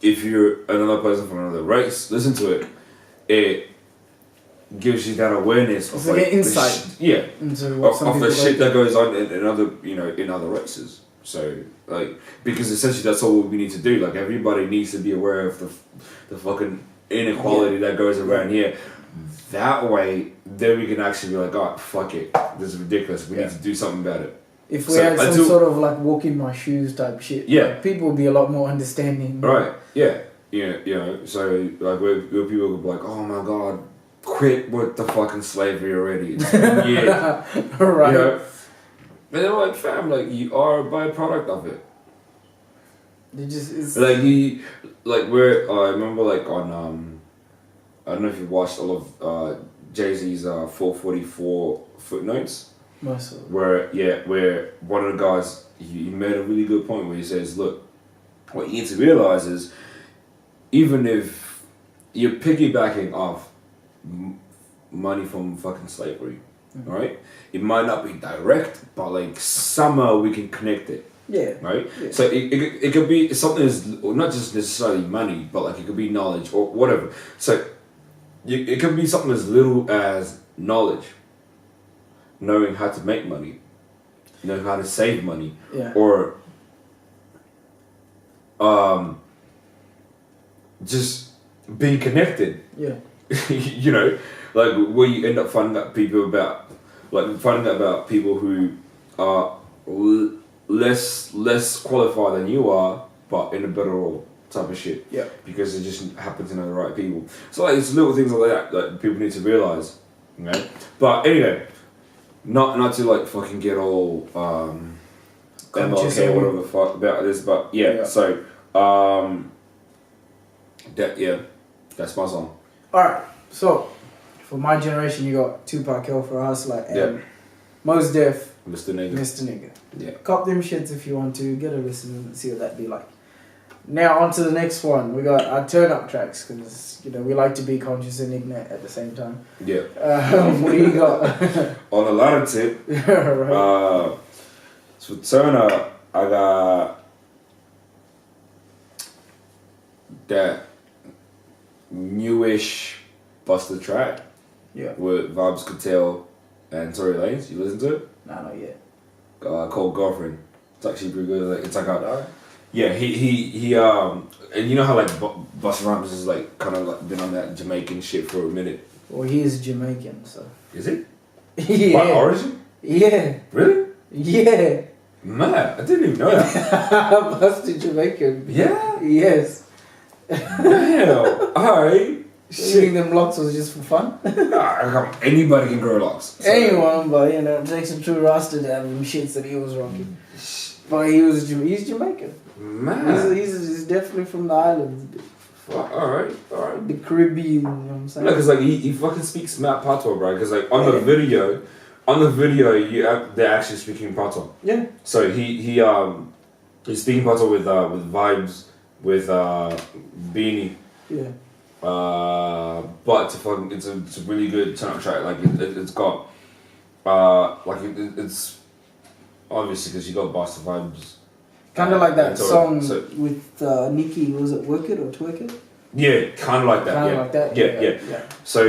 If you're another person from another race, listen to it. It gives you that awareness of like an insight, into what of the shit that goes on in other races. So like, because essentially that's all we need to do. Like everybody needs to be aware of the fucking inequality that goes around here. That way, then we can actually be like, oh, fuck it, this is ridiculous. We need to do something about it. If we had some sort of like walk in my shoes type shit, like, people would be a lot more understanding. Right? Yeah. You know. So like, where people would be like, oh my god, quit with the fucking slavery already. It's been years. Right. You know? And they're like, fam, like you are a byproduct of it. It's like you, like where I remember like on I don't know if you watched all of Jay-Z's 444 footnotes. Where one of the guys he made a really good point where he says, look, what you need to realize is even if you're piggybacking off money from fucking slavery, right? It might not be direct, but like somehow we can connect it. Yeah. Right? Yeah. So it could be something that's not just necessarily money, but like it could be knowledge or whatever. So it could be something as little as knowledge. Knowing how to make money. Knowing how to save money. Yeah. Or just being connected. Yeah. You know, like where you end up finding out about people who are less qualified than you are, but in a better role type of shit. Yeah. Because it just happens to know the right people. So like it's little things like that that people need to realise. You know? But anyway, not to like fucking get all MLK or whatever the fuck about this, but so that's my song. Alright, so for my generation you got Tupac, Kill for a Hustler, and Mos Def, Mr. Nigga. Yeah. Cop them shits if you want to, get a listen and see what that be like. Now on to the next one. We got our turn up tracks because we like to be conscious and ignorant at the same time. Yeah. What do you got? On the latter tip, right. So turn up, I got that newish Busta track. Yeah. With Vibes Cattell and Tory Lanez. You listen to it? Nah, not yet. Called Girlfriend. It's actually pretty good. Like it's like Alright. Yeah, he and you know how like Busta Rhymes is like kind of like been on that Jamaican shit for a minute. Well, he is Jamaican, so. Is it? Yeah. By origin? Yeah. Really? Yeah. Man, I didn't even know that. Busta Jamaican. Yeah? Yes. Damn. Alright. Shooting them locks was just for fun. Anybody can grow locks. So. Anyone, but it takes a true roster to have them shits that he was rocking. But he's Jamaican. Man. He's definitely from the islands. Alright. The Caribbean, you know what I'm saying? No, because like he fucking speaks mad patois, bro. Because like on the video, they're actually speaking patois. Yeah. So he's speaking patois with Vibes, with Beanie. Yeah. But it's a really good turn up track. Like it's got it's obviously because you got Busta Vibes. Kind of like that song with Nicki. Was it Work It or Twerk It? Yeah, kind of like that. Kind Yeah. of like that. Yeah. So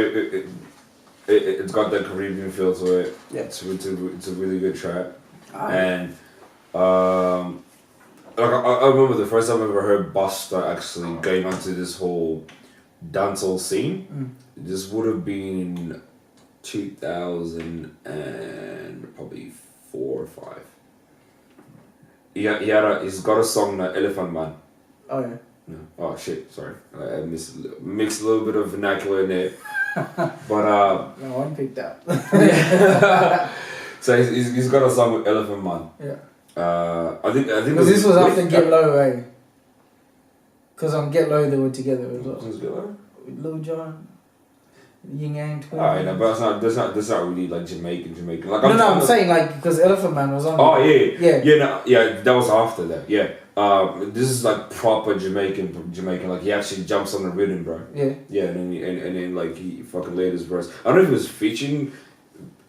it's got that Caribbean feel to it. Yeah. It's a really good track. Aye. And like I remember the first time I ever heard Busta actually going onto this whole dancehall scene. This would have been 2000 and probably 4 or 5. He's got a song that Elephant Man. Oh yeah. No. Oh shit! Sorry, I mixed a little bit of vernacular in there, but No one picked up. so he's got a song with Elephant Man. Yeah. I think Because this was after Get Low, eh? Because on Get Low they were together as well. Who's Get Low? With Lil Jon, Yin Yang Twins. Alright, no, but that's not really like Jamaican. Like I'm saying like because Elephant Man was on. Oh there. yeah. That was after that. Yeah. This is like proper Jamaican. Like he actually jumps on the rhythm, bro. Yeah. Yeah, and then like he fucking laid his verse. I don't know if he was featuring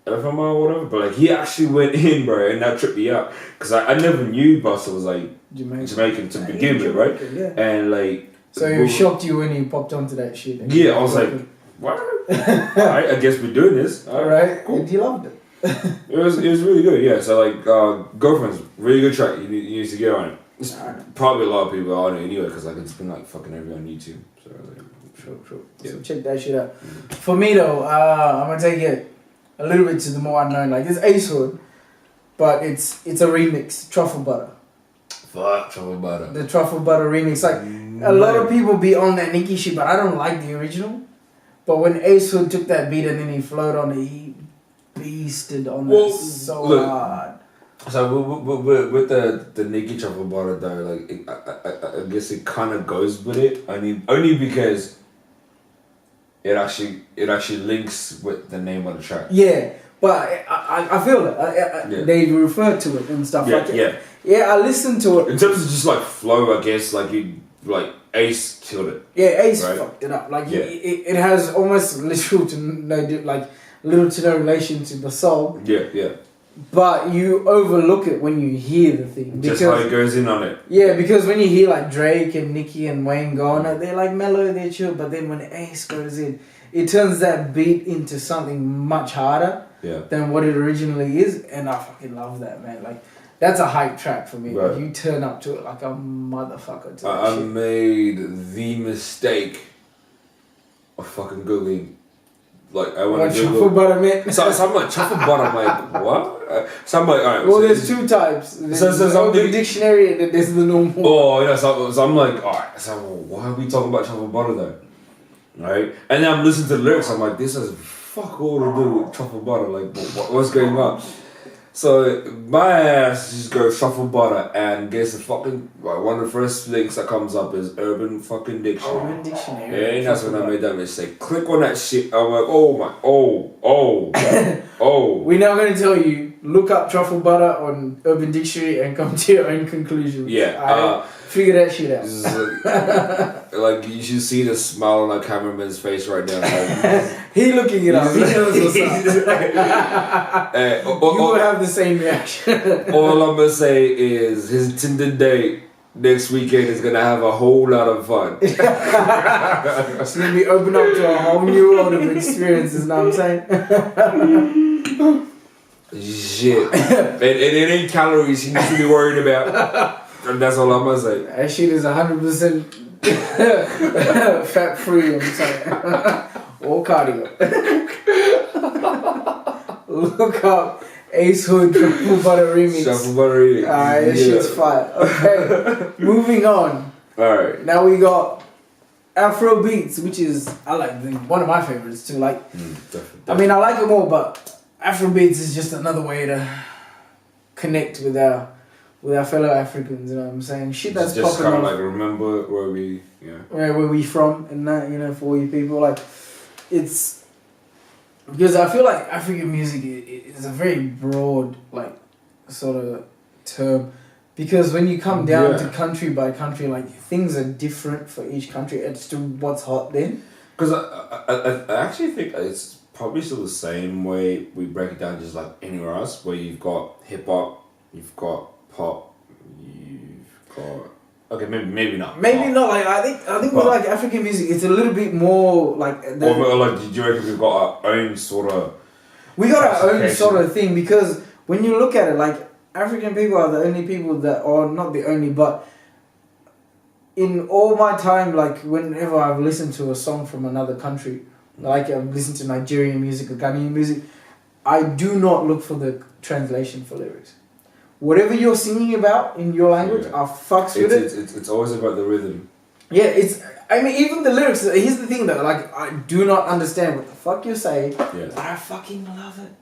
Elephant Man or whatever, but like he actually went in, bro, and that tripped me out because I never knew Busta was like Jamaican to begin with, right? Yeah. And like. So it shocked you when he popped onto that shit. Yeah, I was like, what? Alright, I guess we're doing this. Alright, cool. And you loved it. It was really good, yeah. So like, Girlfriend's really good track. You need to get on it. It's probably a lot of people are on it anyway because like it's been like fucking everywhere on YouTube. So like, True. Yeah. So check that shit out. For me though, I'm gonna take it a little bit to the more unknown. Like it's Ace Hood, but it's a remix, Truffle Butter. Fuck Truffle Butter. The Truffle Butter remix, like a lot of people be on that Nicki shit, but I don't like the original. But when Ace Hood took that beat and then he flowed on it, he beasted on it so hard. So with the Nicki Truffle Butter though, like I guess it kind of goes with it only because it actually links with the name of the track. Yeah, but I feel it. They refer to it and stuff like that. Yeah, I listened to it. In terms of just like flow, I guess like Ace killed it. Yeah, Ace fucked it up. Like it has almost little to no relation to the soul. Yeah. But you overlook it when you hear the thing. Just how it goes in on it. Yeah, because when you hear like Drake and Nicki and Wayne going, they're like mellow, they're chill. But then when Ace goes in, it turns that beat into something much harder than what it originally is. And I fucking love that, man. Like, that's a hype track for me. Right. Like, you turn up to it like a motherfucker to that I shit. made the mistake of fucking Googling. Like, I want to Truffle butter, man. So I'm like, truffle butter, I'm like, what? So I'm like, alright. Well, there's two types. There's the Open Dictionary and then there's the normal. Oh, yeah, so I'm like, alright, so why are we talking about truffle butter though? Right? And then I'm listening to the lyrics, I'm like, this has fuck all to do with truffle butter. Like, what's going on? So my ass just goes truffle butter and gets the fucking one of the first links that comes up is Urban fucking Dictionary. Urban Dictionary. Yeah, and that's when I made that mistake. Click on that shit. I'm like, oh. We're now going to tell you, look up truffle butter on Urban Dictionary and come to your own conclusions. Yeah. Figure that shit out. Like you should see the smile on our cameraman's face right now. Like, he looking it up. He knows what's up. you will have the same reaction. All I'm gonna say is his Tinder date next weekend is gonna have a whole lot of fun. It's gonna be open up to a whole new world of experiences. Know what I'm saying? Shit. And it ain't calories he needs to be worried about. And that's all I'm gonna say. That shit is 100% fat free, I'm saying. Or cardio. Look up Ace Hood Truffle Butter Remix. Truffle Butter Remix. Alright, that shit's fire. Okay, moving on. Alright. Now we got Afro Beats, which is, I like one of my favorites too. Like, definitely. I mean, I like them all, but Afro Beats is just another way to connect with our fellow Africans, you know what I'm saying? Shit that's just popping kind of off. like remember where we, where we from and that, you know, for all you people. Like, it's because I feel like African music is a very broad, like, sort of term. Because when you come down to country by country, like, things are different for each country as to what's hot then. Because I actually think it's probably still the same way we break it down just like anywhere else, where you've got hip hop, you've got pop, you've got Okay, maybe not. Maybe not. Like I think with like African music, it's a little bit more like. Or like, do you reckon we've got our own sort of? We got our own sort of thing because when you look at it, like African people are the only people that are not the only, but in all my time, like whenever I've listened to a song from another country, like I've listened to Nigerian music or Ghanaian music, I do not look for the translation for lyrics. Whatever you're singing about in your language, I fucks with it. It's always about the rhythm. Yeah, I mean, even the lyrics, here's the thing though, like, I do not understand what the fuck you're saying, but I fucking love it.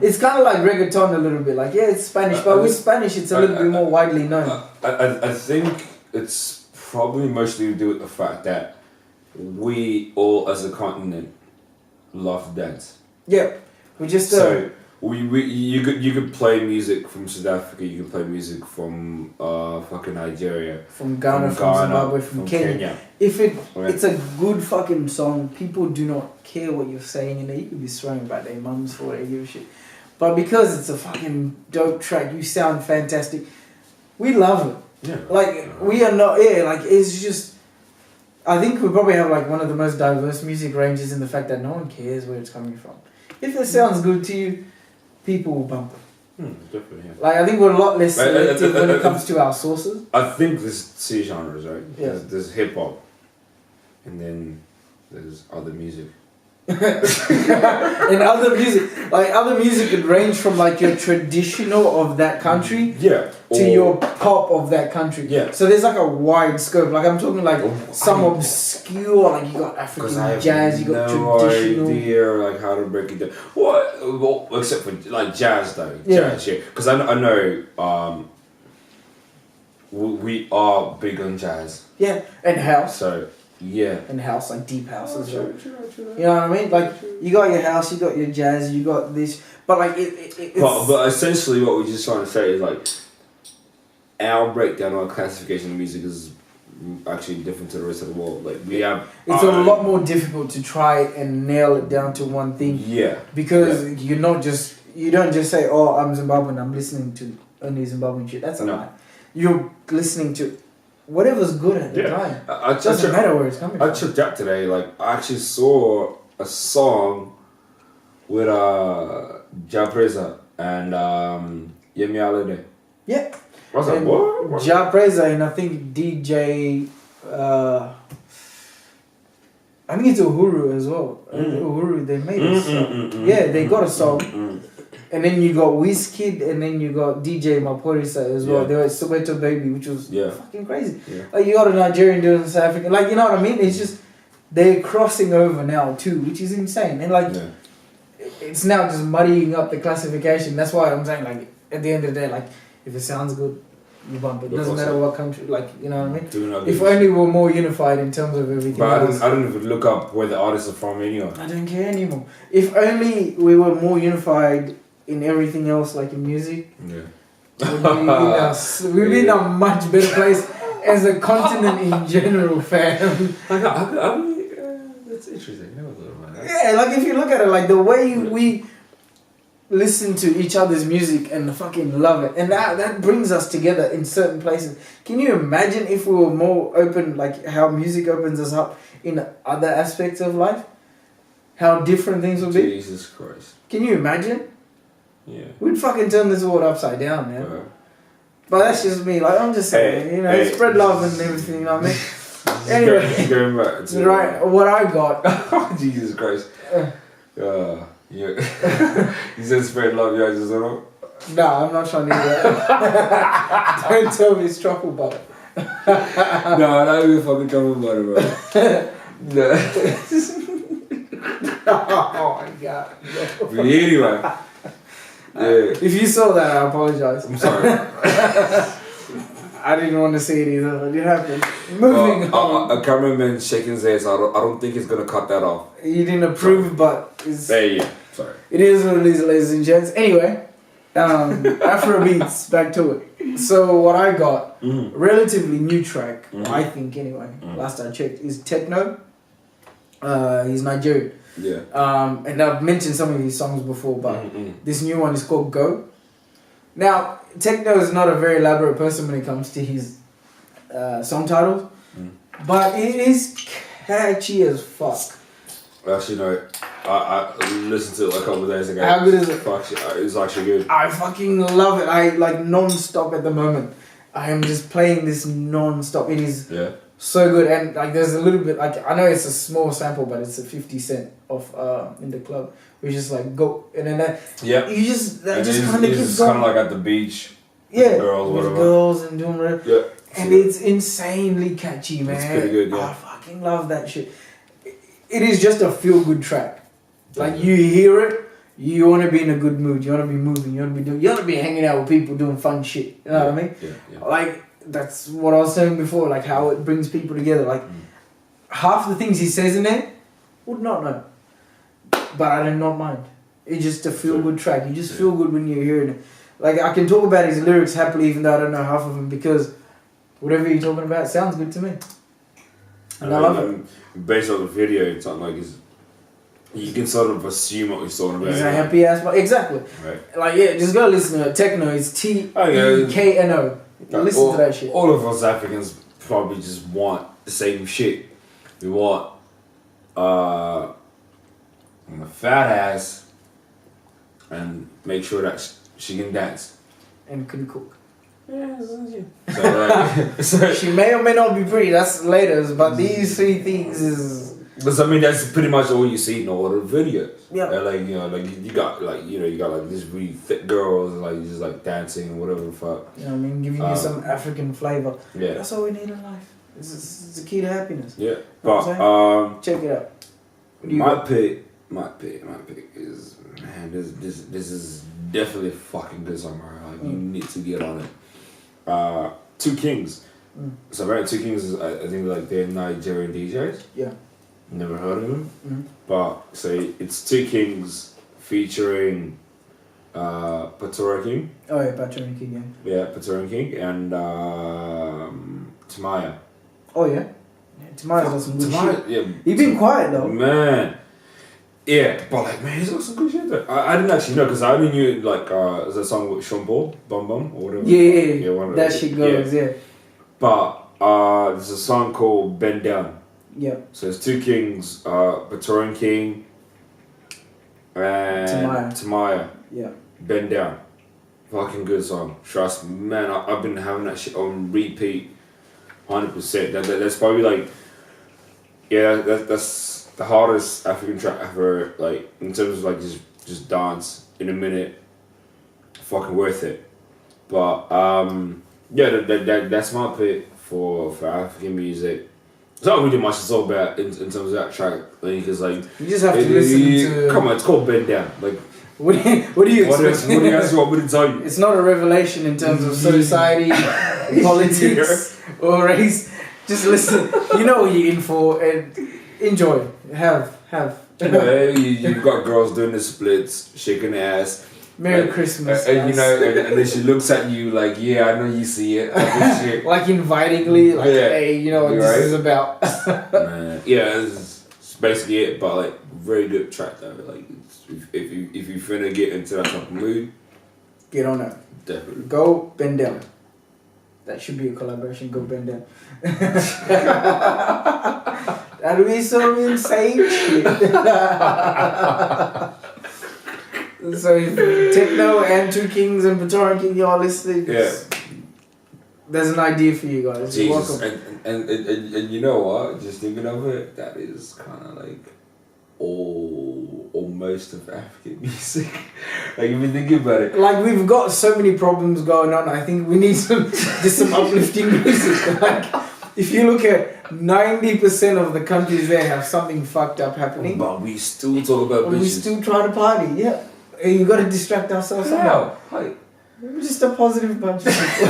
It's kind of like reggaeton a little bit, like, yeah, it's Spanish, but with Spanish, it's a little bit more widely known. I think it's probably mostly to do with the fact that we all, as a continent, love to dance. Yeah, we just... You could play music from South Africa. You can play music from fucking Nigeria, from Ghana, from Zimbabwe, from Kenya. If it's a good fucking song, people do not care what you're saying. You know, you could be swearing about their mums for it, give a shit. But because it's a fucking dope track, you sound fantastic. We love it. Yeah. Like we are not. Yeah. Like it's just. I think we probably have like one of the most diverse music ranges in the fact that no one cares where it's coming from. If it sounds good to you, people will bump it. Definitely, yeah. Like I think we're a lot less selective when it comes to our sources. I think there's two genres, right? Yeah. There's hip hop, and then there's other music. And other music could range from like your traditional of that country, to your pop of that country. Yeah. So there's like a wide scope. Like I'm talking like some obscure, like you got African jazz, you got traditional. Idea like how to break it down. Well, except for like jazz though. Jazz, yeah. Because I know we are big on jazz. Yeah, and house. So. Yeah. And house, like deep house as well. You know what I mean? Like, you got your house, you got your jazz, you got this. But, like, it's... But essentially what we're just trying to say is, like, our breakdown, our classification of music is actually different to the rest of the world. Like, we have... It's a lot more difficult to try and nail it down to one thing. Yeah. Because you're not just... You don't just say, oh, I'm Zimbabwean, I'm listening to only Zimbabwean shit. That's a lie. You're listening to... whatever's good at the time. It doesn't matter where it's coming from. I checked out today, like, I actually saw a song with Japreza and Yemi Alade. Yeah. I was like, what? Japreza and I think DJ... I think it's Uhuru as well. Uhuru, they made a song. Yeah, they got a song. And then you got Wizkid, and then you got DJ Maporisa as well. There was Soweto Baby, which was fucking crazy. Yeah. Like you got a Nigerian doing South African, like you know what I mean? It's just they're crossing over now too, which is insane. And like it's now just muddying up the classification. That's why I'm saying like at the end of the day, like if it sounds good, you bump it. Doesn't matter what country, like you know what I mean? If only we're more unified in terms of everything. But I don't even look up where the artists are from anymore. I don't care anymore. If only we were more unified in everything else, like in music, we'd be in a much better place as a continent in general, fam. That's interesting. Yeah, like if you look at it, like the way we listen to each other's music and fucking love it, and that brings us together in certain places. Can you imagine if we were more open, like how music opens us up in other aspects of life? How different things would be? Jesus Christ. Can you imagine? Yeah. We'd fucking turn this world upside down, man. But that's just me. Like I'm just saying, spread love and everything. You know what I mean? Anyway, going back to right. What I got. Jesus Christ. You said spread love. Yeah, just don't. No, I'm not trying to do that. Don't tell me it's truffle butter. No, not even fucking truffle butter, bro. Oh my god. But anyway. If you saw that, I apologize. I'm sorry. I didn't want to say it either, but it happened. Moving on. A cameraman shaking his head, so I don't think he's gonna cut that off. You didn't approve, but it's... Sorry. It is what it is, ladies and gents. Anyway, Afrobeats, back to it. So what I got, relatively new track, I think anyway, last I checked, is Techno. He's Nigerian. Yeah. And I've mentioned some of his songs before, but this new one is called Go. Now, Techno is not a very elaborate person when it comes to his song titles, but it is catchy as fuck. Actually, no. I listened to it like a couple of days ago. How good is it? Fuck, it's actually good. I fucking love it. I like non-stop at the moment. I am just playing this non-stop. It is so good, and like there's a little bit like I know it's a small sample, but it's a 50 cent off in the club. We just like go and then that you just that just kind of keeps going. Kind of like at the beach. Yeah, girls, with whatever. girls and doing whatever. Yeah, and it's insanely catchy, man. It's pretty good. Yeah, I fucking love that shit. It is just a feel-good track. Like you hear it, you want to be in a good mood. You want to be moving. You want to be hanging out with people doing fun shit. You know what I mean? Yeah. Like that's what I was saying before. Like how it brings people together. Like half the things he says in there, would not know, but I do not mind. It's just a feel-good track. You just feel good when you're hearing it. Like I can talk about his lyrics happily, even though I don't know half of them, because whatever you're talking about sounds good to me. And I love it. Based on the video, it's not like you can sort of assume what he's talking about. He's a happy ass, exactly. Right. Like just go listen to it. Techno. It's TEKNO. Listen to that shit. All of us Africans probably just want the same shit. We want a fat ass and make sure that she can dance and can cook. Yeah, so she may or may not be pretty. That's later, but these three things is. Because I mean that's pretty much all you see in all the videos. Yeah. Like you got like these really thick girls and like just like dancing and whatever the fuck. You know what I mean? Giving you some African flavor. Yeah. That's all we need in life. It's the key to happiness. Yeah. You know but check it out. My pick is man. This is definitely a fucking good song, right? Like you need to get on it. Two Kings. So right, Two Kings is I think like they're Nigerian DJs. Yeah. Never heard of them. But so it's Two Kings featuring Patoran King. Oh yeah, Patoran King. Yeah, Patoran King and Tamaya. Oh yeah. Tamaya's got some good shit. Yeah. He's been quiet though. Man. Yeah, but like man, he's got some good shit there. I didn't actually know because I only knew like there's a song with Sean Paul, Bum Bum or whatever. Yeah, one of that those. shit goes, yeah. But there's a song called Bend Down. Yeah. So it's Two Kings, Patoran King and Tamaya. Yeah. Bend Down. Fucking good song. Trust me, man. I've been having that shit on repeat 100%. That's probably like, yeah, that's the hardest African track ever, like, in terms of like just dance in a minute. Fucking worth it. But, yeah, that's my pick for African music. It's not really much to talk about in terms of that track, because like you just have to listen to. Come on, it's called Bend Down. Like, what do you expect? What do you guys want me to tell you? It's not a revelation in terms of society, politics, or race. Just listen. You know what you're in for, and enjoy. Have. You've got girls doing the splits, shaking their ass. Merry Christmas. And you know, and then she looks at you like, yeah, I know you see it. Like invitingly, like, hey, you know what this is about. Man. Yeah, it's basically it, but like, very good track though. Like, if you finna get into that type of mood, get on it. Definitely. Go Bend Down. That should be a collaboration. Go Bend Down. That'd be some insane shit. So Techno and Two Kings and Patoran King, y'all listening? Yeah. There's an idea for you guys. You're welcome. And you know what? Just thinking of it, that is kind of like all or most of African music. Like if you think about it, like we've got so many problems going on. I think we need some uplifting music. Like if you look at 90% of the countries there have something fucked up happening, but we still talk about bitches. We still try to party. Yeah. You got to distract ourselves somehow. Like, we're just a positive bunch of people.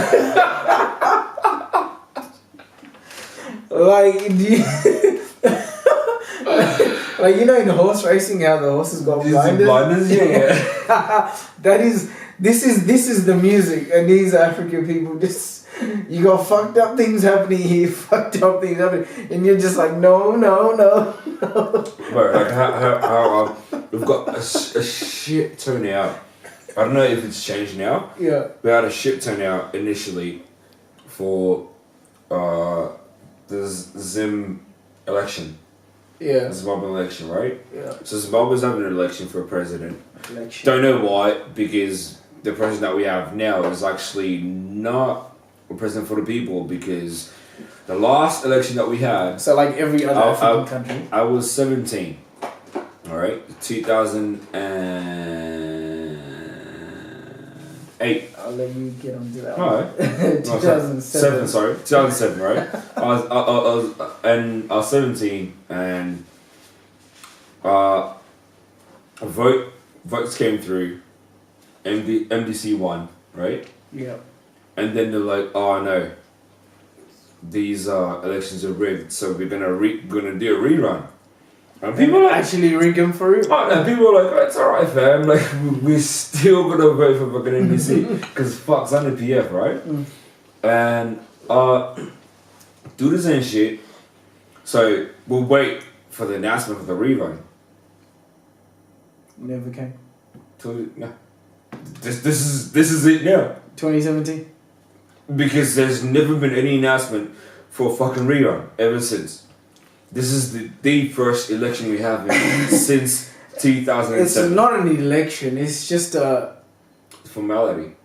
Like, like you know, in horse racing, how the horses got blinders. Yeah. This is the music, and these African people just. You got fucked up things happening here, fucked up things happening, and you're just like, no. But like how we've got a shit turnout. I don't know if it's changed now. Yeah. We had a shit turnout initially for the Zim election. Yeah. The Zimbabwe election, right? Yeah. So Zimbabwe's having an election for a president. Election. Don't know why, because the president that we have now is actually not a president for the people, because the last election that we had... So like every other African country? I was 17. Alright? 2008. I'll let you get onto that Alright. 2007. 2007, right? I was 17 and votes came through. MDC won, right? Yeah. And then they're like, oh no, these elections are rigged, so we're gonna do a rerun. And people are like, actually rig them for you. Oh, and people are like, oh, it's alright, fam. Like we're still gonna vote for fucking NBC because fuck's under PF, right? And do the same shit. So we'll wait for the announcement for the rerun. Never came. No. This is it now. 2017. Because there's never been any announcement for a fucking rerun ever since. This is the first election we have since 2007. It's not an election. It's just a formality.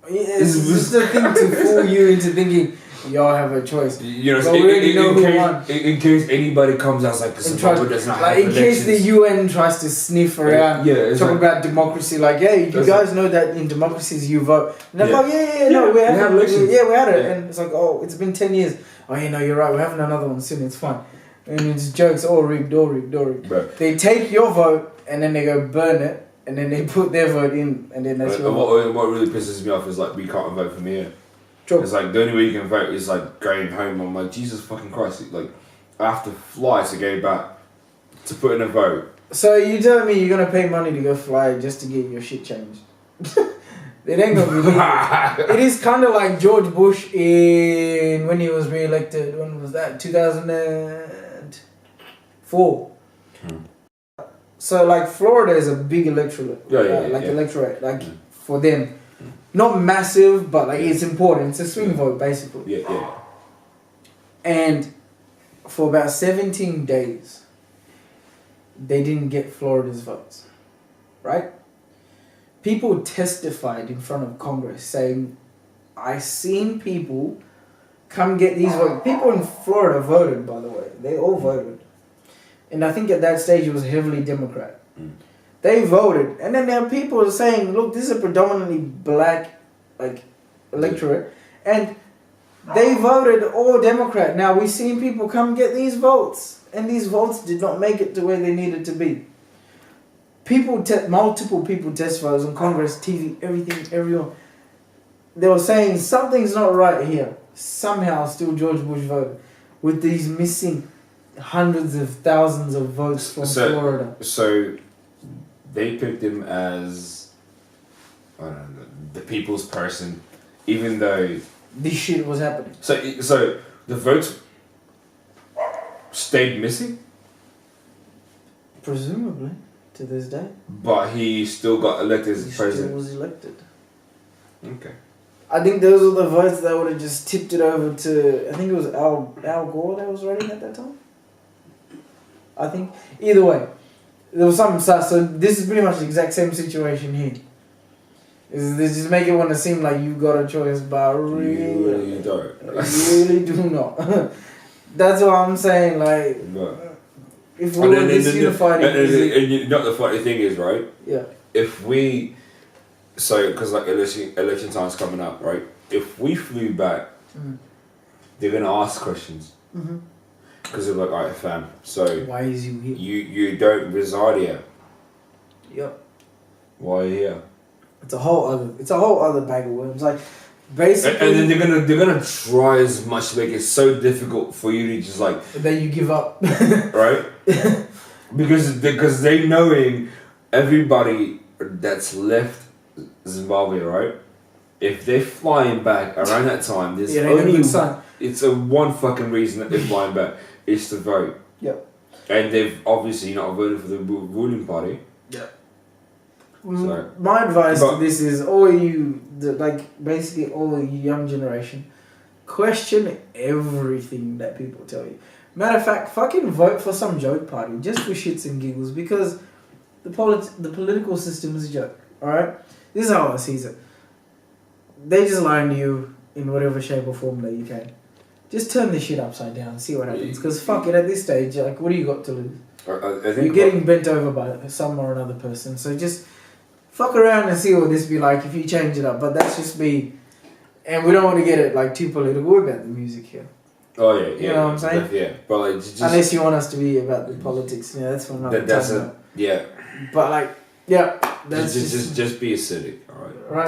It's just a thing to fool you into thinking y'all have a choice. You know, but we already know who won. In case anybody comes out like Zimbabwe does not have in elections. case the UN tries to sniff around, talk about democracy, like, hey, you guys know that in democracies you vote. And they're like, we have elections. Yeah, we had it. And it's like, oh, it's been 10 years. Oh, you know, you're right. We're having another one soon. It's fine. And it's jokes, all rigged. Bro. They take your vote and then they go burn it and then they put their vote in and then that's your vote. What really pisses me off is like we can't vote from here. True. It's like the only way you can vote is like going home. I'm like, Jesus fucking Christ! Like I have to fly to go back to put in a vote. So you telling me you're gonna pay money to go fly just to get your shit changed? It ain't gonna be legal. It is kind of like George Bush when he was re-elected. When was that? 2004. So like Florida is a big electorate. Electorate, like for them. Not massive, but like it's important. It's a swing vote, basically. Yeah. And for about 17 days, they didn't get Florida's votes, right? People testified in front of Congress saying, I seen people come get these votes. People in Florida voted, by the way. They all voted. And I think at that stage it was heavily Democrat. They voted, and then there are people saying, look, this is a predominantly black electorate, and they voted all Democrat. Now we've seen people come get these votes, and these votes did not make it to where they needed to be. Multiple people testified on Congress, TV, everyone. They were saying something's not right here. Somehow still George Bush voted with these missing hundreds of thousands of votes from Florida. So they picked him as the people's person, even though this shit was happening. So the votes stayed missing? Presumably, to this day. But he still got elected as president. Still was elected. Okay. I think those were the votes that would have just tipped it over to, I think it was Al Gore that was running at that time. I think. Either way, there was something sus. So this is pretty much the exact same situation here. They just make it want to seem like you got a choice, but really you don't. You really do not. That's what I'm saying. Like, if we were this unified, and you know the funny thing is, right? Yeah. If we, because like election time's coming up, right? If we flew back, they're gonna ask questions. Because they're like, alright, fam. So why is you here? You don't reside here. Yep. Why are you here? It's a whole other bag of worms. Like, basically, and then they're gonna try as much to make it so difficult for you to just like. Then you give up, right? because they knowing everybody that's left Zimbabwe, right? If they're flying back around that time, there's only it's a one fucking reason that they're flying back. It's to vote. Yep. And they've obviously not voted for the ruling party. Yep. So, my advice to this is basically all you young generation, question everything that people tell you. Matter of fact, fucking vote for some joke party just for shits and giggles because the political system is a joke. All right, this is how I see it. They just lying to you in whatever shape or form that you can. Just turn this shit upside down and see what happens. Because fuck it, at this stage, like, what do you got to lose? I think you're getting bent over by some or another person. So just fuck around and see what this be like if you change it up. But that's just me. And we don't want to get it like too political about the music here. Oh yeah, you know what I'm saying? Yeah, but like just unless you want us to be about the politics, yeah, that's for another time. Yeah. But like, yeah, that's just be acidic, alright. Right,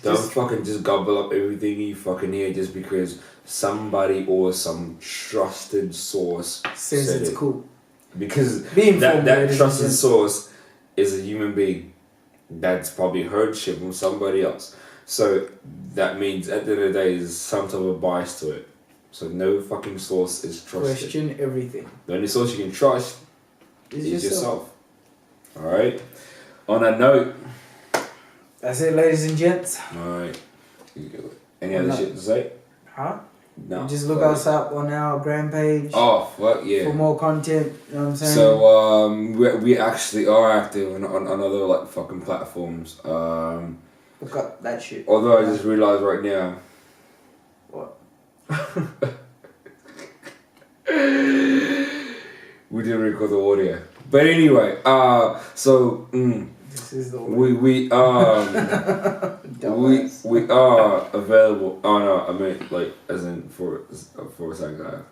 Don't fucking just gobble up everything you fucking hear just because somebody or some trusted source says said it's it. Cool. Because that trusted source is a human being that's probably heard shit from somebody else. So that means at the end of the day there's some type of bias to it. So no fucking source is trusted. Question everything. The only source you can trust is yourself. Alright? On that note, that's it, ladies and gents. Alright. Any other shit to say? Huh? No. Just look us up on our gram page. Oh, fuck yeah. For more content, you know what I'm saying? So, we actually are active on other, like, fucking platforms. Look up that shit. Although I just realised right now. What? We didn't record the audio. But anyway, this is the we are available. Oh no, I mean like as in for SoundCloud.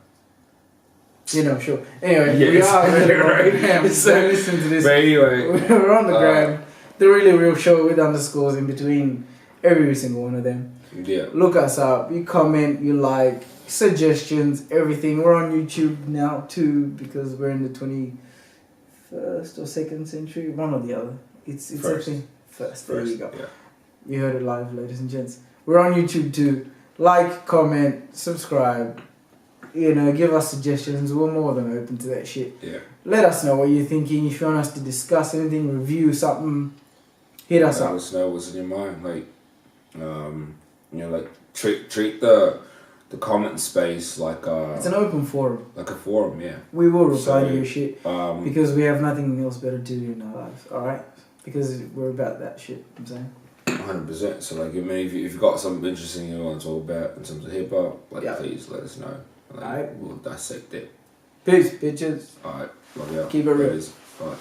You know, sure. Anyway, we are available. Right? So listen to this. But anyway, we're on the gram. The Really Real Show with underscores in between every single one of them. Yeah. Look us up. You comment. You like suggestions. Everything. We're on YouTube now too because we're in the 21st or 2nd century. One or the other. It's actually first. There you go. Yeah. You heard it live, ladies and gents. We're on YouTube too. Like, comment, subscribe. You know, give us suggestions. We're more than open to that shit. Yeah. Let us know what you're thinking. If you want us to discuss anything, review something, hit us up. Let us know what's in your mind. Like, you know, like treat the comment space like it's an open forum. Like a forum, yeah. We will reply to your shit because we have nothing else better to do in our lives. All right, because we're about that shit. I'm saying. 100%. So like, I mean, if you've got something interesting you want to talk about in terms of hip hop, like please let us know. Like, alright. We'll dissect it. Peace, bitches. Alright, love you. Keep it real. Alright.